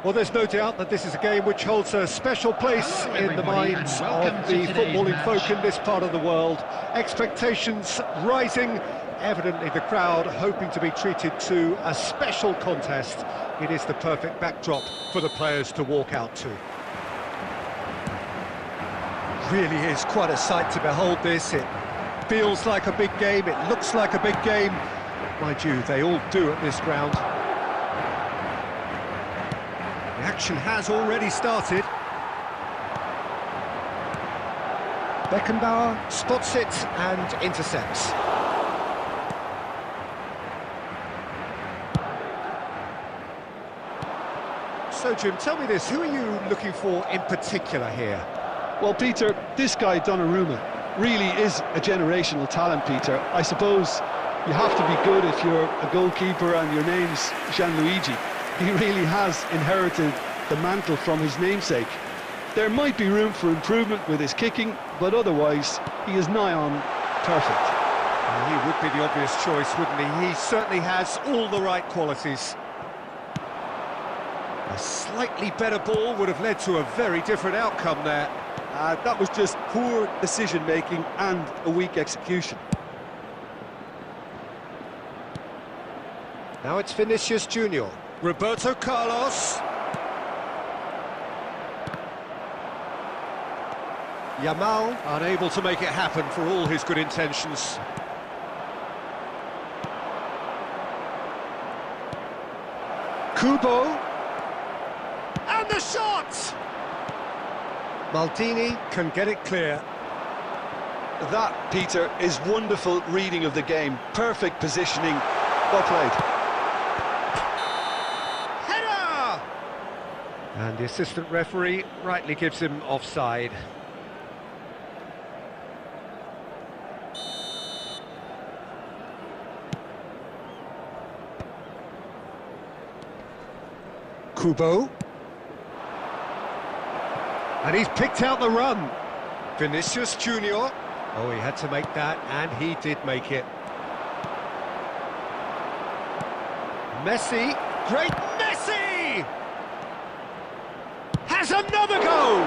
Well, there's no doubt that this is a game which holds a special place Hello, in the everybody, minds and of welcome the to today's footballing match. folk in this part of the world. Expectations rising, evidently the crowd hoping to be treated to a special contest. It is the perfect backdrop for the players to walk out to. Really is quite a sight to behold this. It feels like a big game, it looks like a big game. Mind you, they all do at this ground. The action has already started. Beckenbauer spots it and intercepts. So, Jim, tell me this, who are you looking for in particular here? Well, Peter, this guy Donnarumma really is a generational talent, Peter. I suppose you have to be good if you're a goalkeeper and your name's Gianluigi. He really has inherited the mantle from his namesake. There might be room for improvement with his kicking, but otherwise, he is nigh on perfect. He would be the obvious choice, wouldn't he? He certainly has all the right qualities. A slightly better ball would have led to a very different outcome there. That was just poor decision-making and a weak execution. Now it's Vinicius Junior. Roberto Carlos. Yamal unable to make it happen for all his good intentions. Kubo. And the shot! Maldini can get it clear. That, Peter, is wonderful reading of the game. Perfect positioning. Well played. Header! And the assistant referee rightly gives him offside. Kubo. And he's picked out the run. Vinicius Junior. Oh, he had to make that, and he did make it. Messi. Great Messi! Has another go!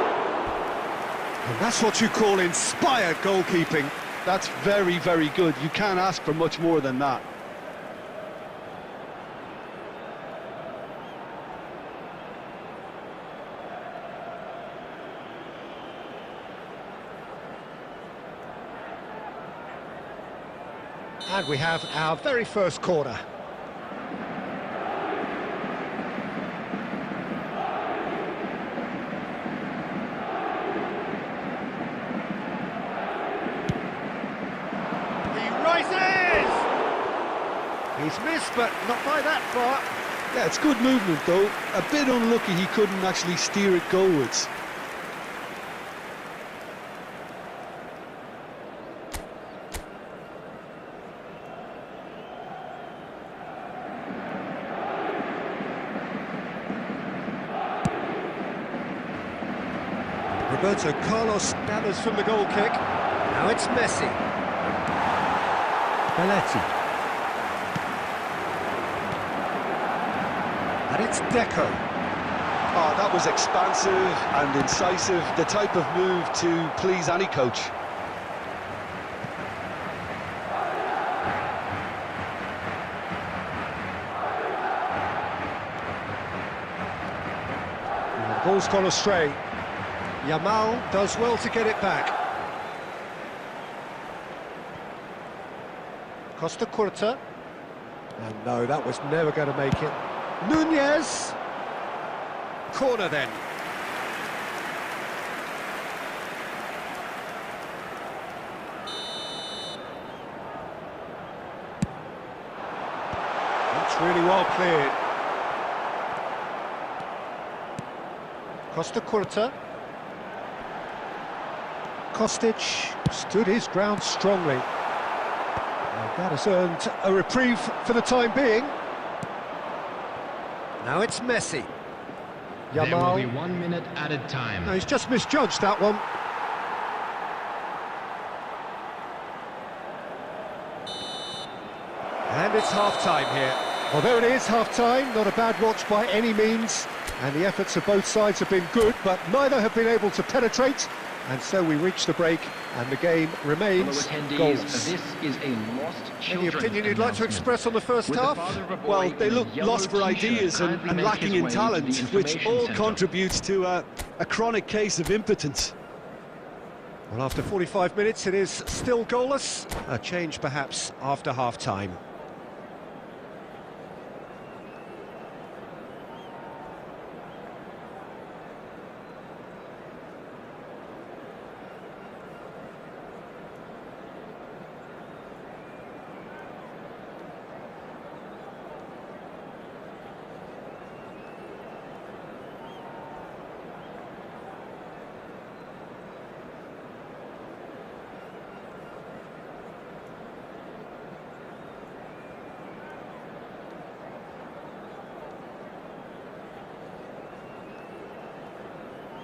And that's what you call inspired goalkeeping. That's very, very good. You can't ask for much more than that. And we have our very first corner. He rises! He's missed, but not by that far. Yeah, it's good movement, though. A bit unlucky he couldn't actually steer it goalwards. Roberto Carlos gathers from the goal kick. Now it's Messi. Belletti. And it's Deco. Oh, that was expansive and incisive, the type of move to please any coach. And the ball's gone astray. Yamal does well to get it back. Costa Curta. And no, that was never going to make it. Nunez. Corner then. That's really well cleared. Costa Curta. Kostic stood his ground strongly. And that has earned a reprieve for the time being. Now it's Messi. There will Yamal. be 1 minute added time. No, he's just misjudged that one. And it's half-time here. Well, there it is, half-time. Not a bad watch by any means. And the efforts of both sides have been good, but neither have been able to penetrate. And so we reach the break, and the game remains goals. This is a lost Any opinion you'd like to express on the first half? Well, they look lost for ideas and lacking in talent, which all contributes to a chronic case of impotence. Well, after 45 minutes, it is still goalless. A change, perhaps, after half-time.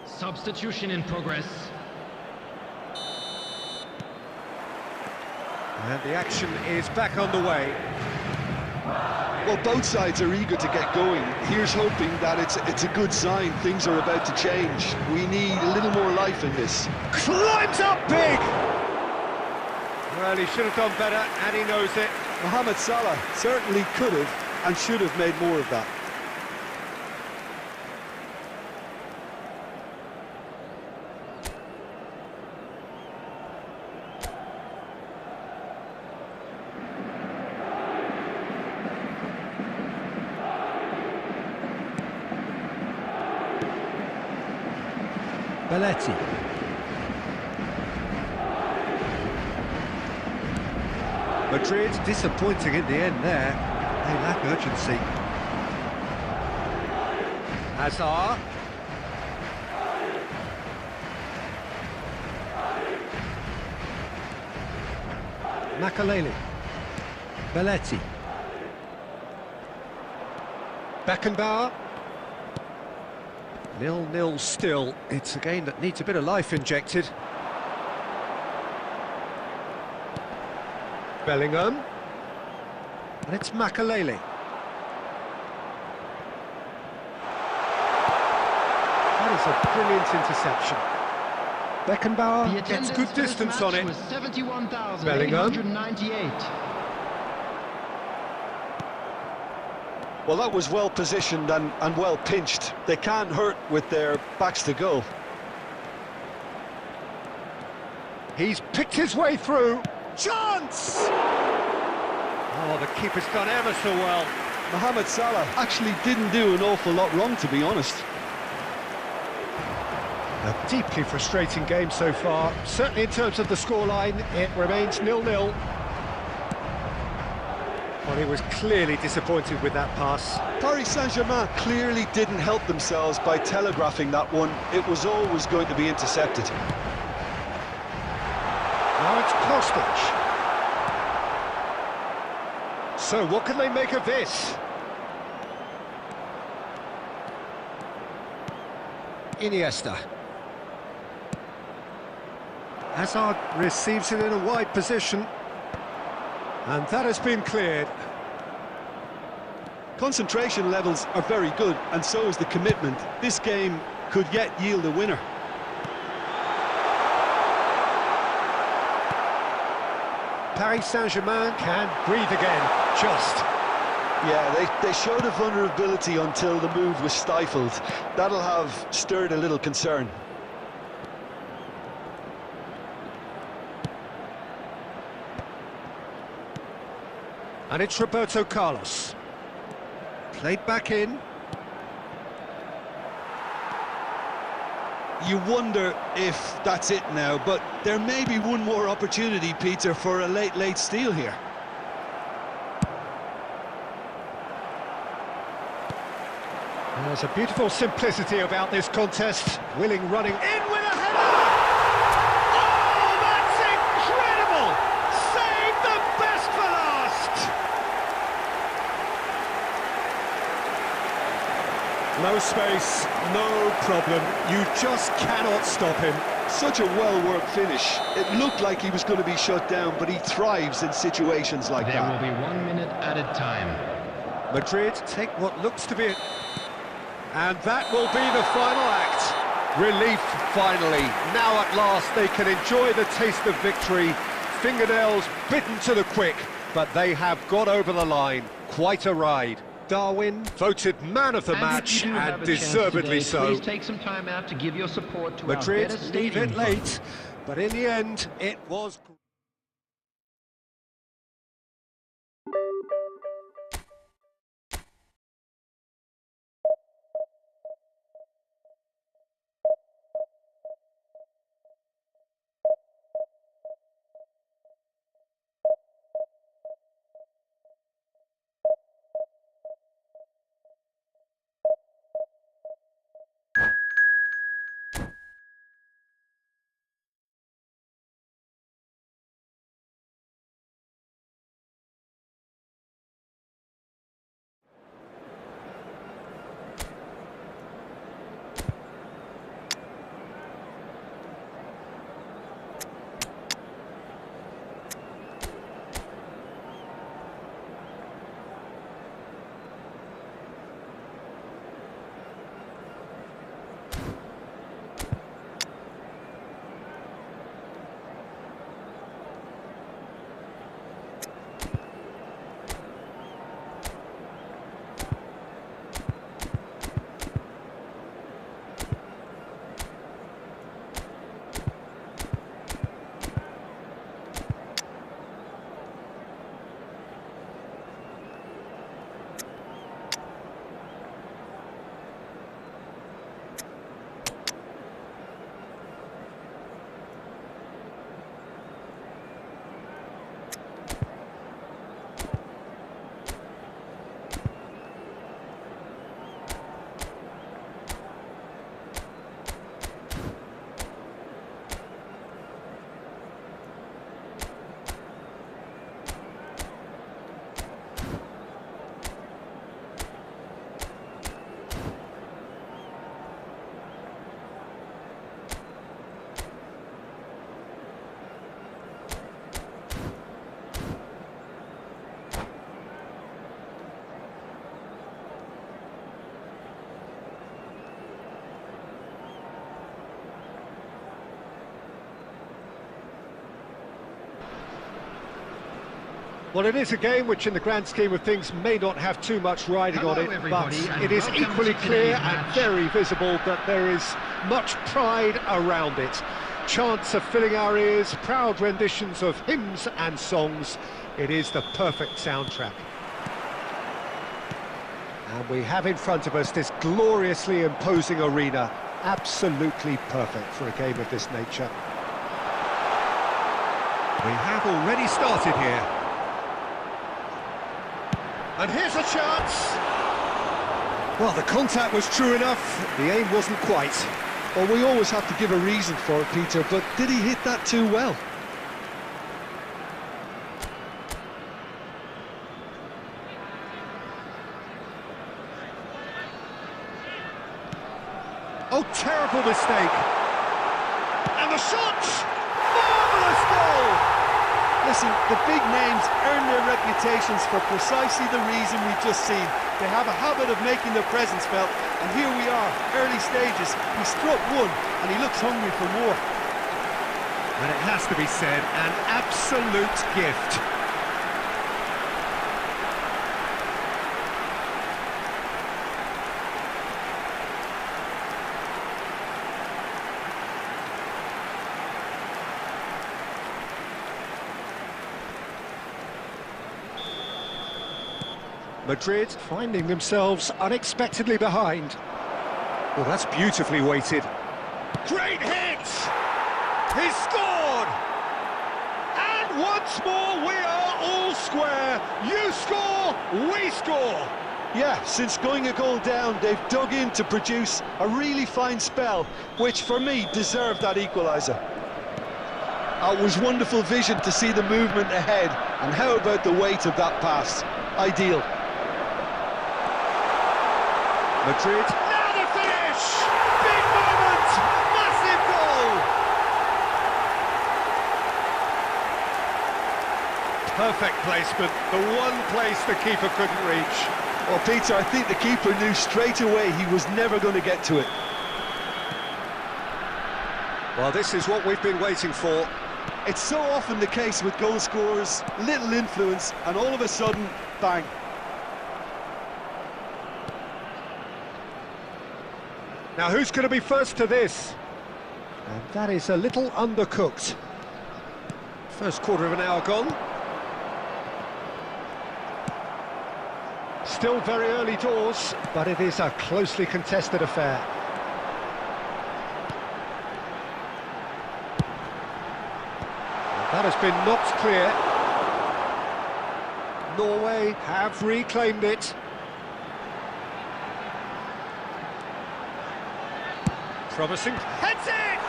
Substitution in progress. And the action is back on the way. Well, both sides are eager to get going. Here's hoping that it's a good sign. Things are about to change. We need a little more life in this. Climbs up big! Well, he should have done better, and he knows it. Mohamed Salah certainly could have and should have made more of that. Belletti. Madrid disappointing in the end there. They lack urgency. Hazard. Makaleli. Belletti. Beckenbauer. 0-0 still. It's a game that needs a bit of life injected. Bellingham. And it's Makaleli. That is a brilliant interception. Beckenbauer gets good distance on it. Bellingham. Well, that was well positioned and well pinched. They can't hurt with their backs to goal. He's picked his way through. Chance! Oh, the keeper's done ever so well. Mohamed Salah actually didn't do an awful lot wrong, to be honest. A deeply frustrating game so far. Certainly in terms of the scoreline, it remains 0-0. Well, he was clearly disappointed with that pass. Paris Saint-Germain clearly didn't help themselves by telegraphing that one. It was always going to be intercepted. Now it's Kostic. So what can they make of this? Iniesta. Hazard receives it in a wide position. And that has been cleared. Concentration levels are very good, and so is the commitment. This game could yet yield a winner. Paris Saint-Germain can breathe again, just. Yeah, they showed a vulnerability until the move was stifled. That'll have stirred a little concern. And it's Roberto Carlos. Played back in. You wonder if that's it now, but there may be one more opportunity, Peter, for a late steal here. There's a beautiful simplicity about this contest. Willing running in with a header! Oh, that's incredible! Save the best for last! No space, no problem. You just cannot stop him. Such a well-worked finish. It looked like he was going to be shut down, but he thrives in situations like There that. will be 1 minute added time. Madrid take what looks to be And that will be the final act. Relief, finally. Now at last they can enjoy the taste of victory. Fingernails bitten to the quick, but they have got over the line. Quite a ride. Darwin voted man of the match, and deservedly so. Please take some time out to give your support to Madrid our better leave stadium it late, but in the end, it was... Well, it is a game which, in the grand scheme of things, may not have too much riding on it, but it is equally clear and very visible that there is much pride around it. Chants are filling our ears, proud renditions of hymns and songs. It is the perfect soundtrack. And we have in front of us this gloriously imposing arena, absolutely perfect for a game of this nature. We have already started here. And here's a chance! Well, the contact was true enough, the aim wasn't quite. Well, we always have to give a reason for it, Peter, but did he hit that too well? Oh, terrible mistake! And the shot! Marvellous goal! Listen, the big names earn their reputations for precisely the reason we've just seen. They have a habit of making their presence felt, and here we are, early stages. He struck one, and he looks hungry for more. And it has to be said, an absolute gift. Madrid finding themselves unexpectedly behind. Well, that's beautifully weighted. Great hit! He's scored! And once more we are all square. You score, we score! Yeah, since going a goal down, they've dug in to produce a really fine spell, which for me deserved that equaliser. It was wonderful vision to see the movement ahead, and how about the weight of that pass? Ideal. Madrid, now the finish! Big moment! Massive goal! Perfect placement, the one place the keeper couldn't reach. Well, Peter, I think the keeper knew straight away he was never going to get to it. Well, this is what we've been waiting for. It's so often the case with goal scorers, little influence, and all of a sudden, bang. Now, who's going to be first to this? And that is a little undercooked. First quarter of an hour gone. Still very early doors, but it is a closely contested affair. That has been knocked clear. Norway have reclaimed it. Promising. Heads it!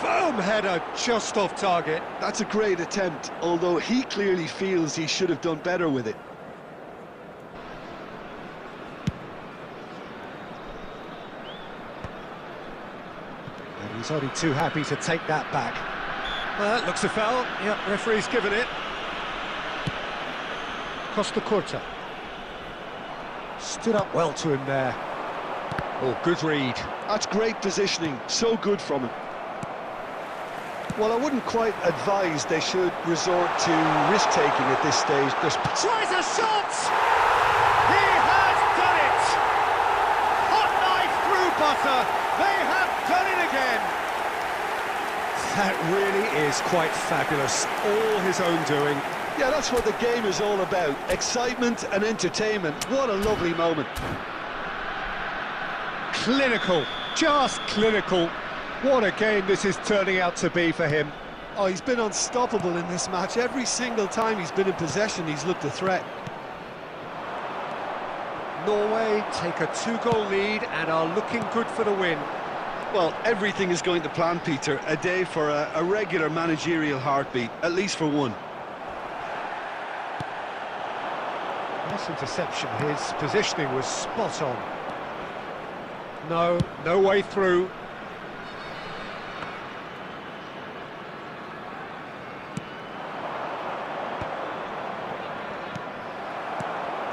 Firm header just off target. That's a great attempt, although he clearly feels he should have done better with it. And he's only too happy to take that back. Looks a foul. Yep, referee's given it. Costa Curta. Stood up well to him there. Oh, good read. That's great positioning, so good from him. Well, I wouldn't quite advise they should resort to risk-taking at this stage. Tries a shot! He has done it! Hot knife through butter. They have done it again. That really is quite fabulous. All his own doing. Yeah, that's what the game is all about. Excitement and entertainment. What a lovely moment. Clinical, just clinical. What a game this is turning out to be for him. Oh, he's been unstoppable in this match. Every single time he's been in possession, he's looked a threat. Norway take a 2-goal lead and are looking good for the win. Well, everything is going to plan, Peter. A day for a regular managerial heartbeat, at least for one. Nice interception. His positioning was spot on. No way through.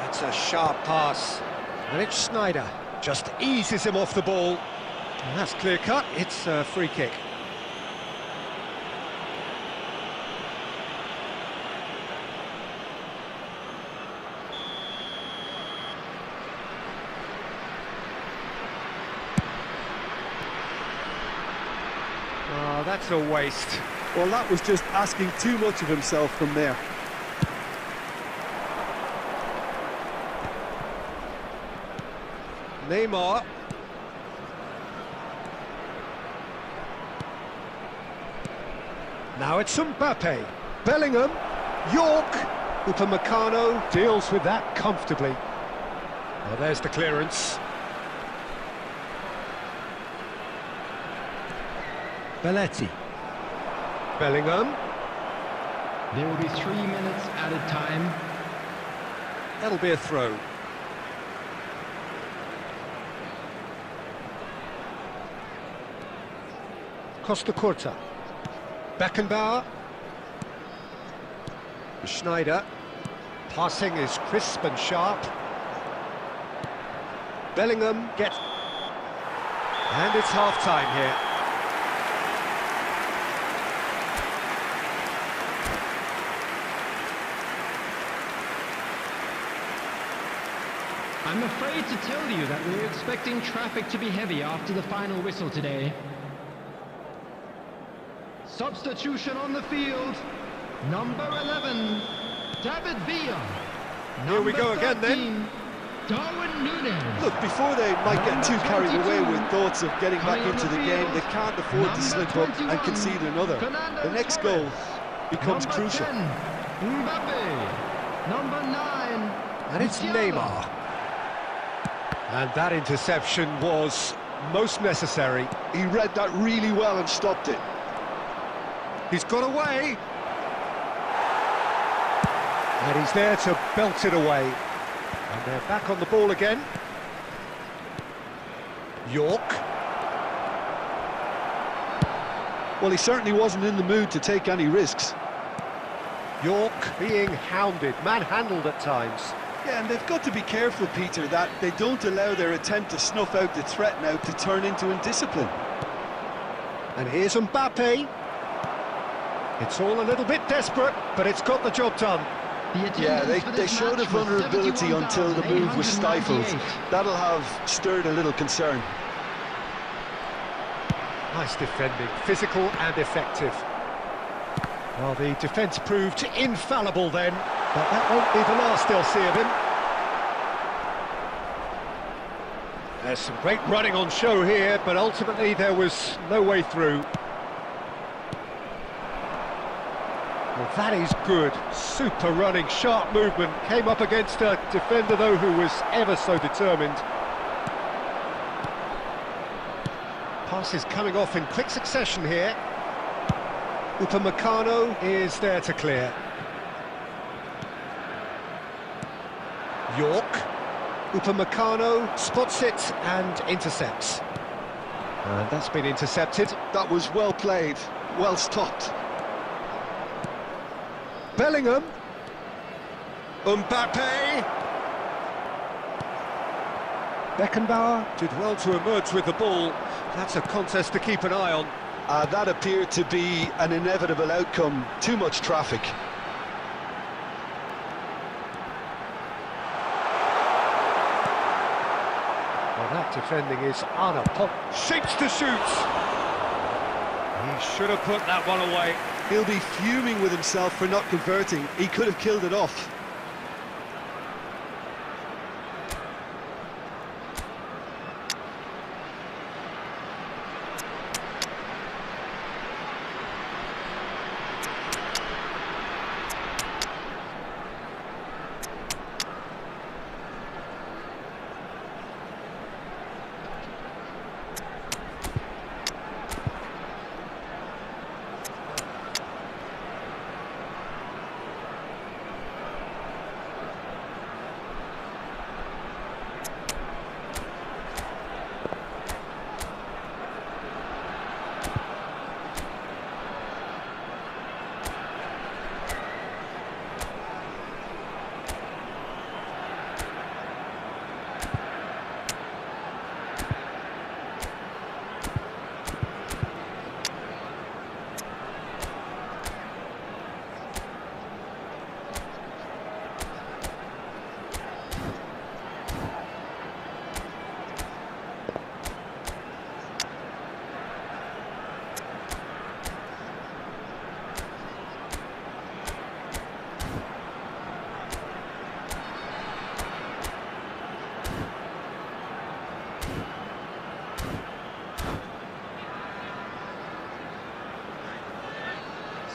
That's a sharp pass. And it's Schneider. Just eases him off the ball. And that's clear cut. It's a free kick. Oh, that's a waste. Well, that was just asking too much of himself from there. Neymar. Now it's Mbappe. Bellingham. York. Upamecano deals with that comfortably. Well, there's the clearance. Belletti. Bellingham. There will be 3 minutes added time. That'll be a throw. Costa Curta. Beckenbauer. Schneider. Passing is crisp and sharp. Bellingham gets... And it's half-time here. I'm afraid to tell you that we're expecting traffic to be heavy after the final whistle today. Substitution on the field, number 11, David Villa. Here we go again then. Darwin Núñez. Look, before they might get too carried away with thoughts of getting back into the game, they can't afford to slip up and concede another. The next goal becomes crucial. 10, Mbappe. Number 9, And it's Neymar. And that interception was most necessary. He read that really well and stopped it. He's got away. And he's there to belt it away. And they're back on the ball again. York. Well, he certainly wasn't in the mood to take any risks. York being hounded, manhandled at times. Yeah, and they've got to be careful, Peter, that they don't allow their attempt to snuff out the threat now to turn into indiscipline. And here's Mbappe. It's all a little bit desperate, but it's got the job done. Yeah, they showed a vulnerability until the move was stifled. That'll have stirred a little concern. Nice defending, physical and effective. Well, the defence proved infallible then, but that won't be the last they'll see of him. There's some great running on show here, but ultimately there was no way through. Well, that is good. Super running, sharp movement. Came up against a defender, though, who was ever so determined. Passes coming off in quick succession here. Upamecano is there to clear. York. Upamecano spots it and intercepts. And that's been intercepted. That was well played, well stopped. Bellingham. Mbappe. Beckenbauer did well to emerge with the ball. That's a contest to keep an eye on. That appeared to be an inevitable outcome. Too much traffic. Well, that defending is unapologetic. Shapes to shoot. He should have put that one away. He'll be fuming with himself for not converting. He could have killed it off.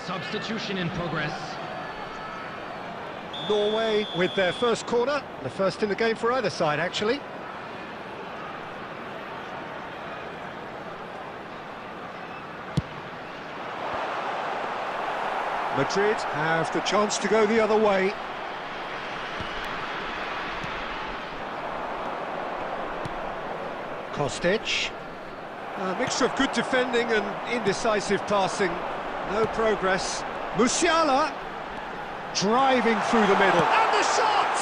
Substitution in progress. Norway with their first corner, the first in the game for either side, actually. Madrid have the chance to go the other way. Kostic. A mixture of good defending and indecisive passing. No progress. Musiala driving through the middle. And the shot!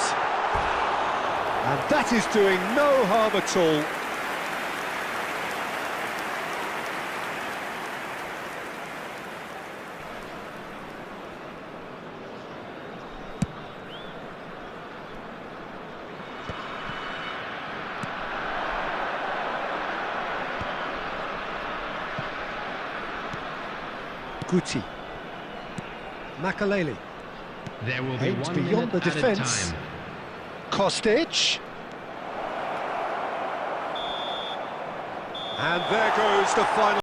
And that is doing no harm at all. Guti. Makaleli. There will be Aimed 1 beyond the minute at a defence. time. Kostic. And there goes the final.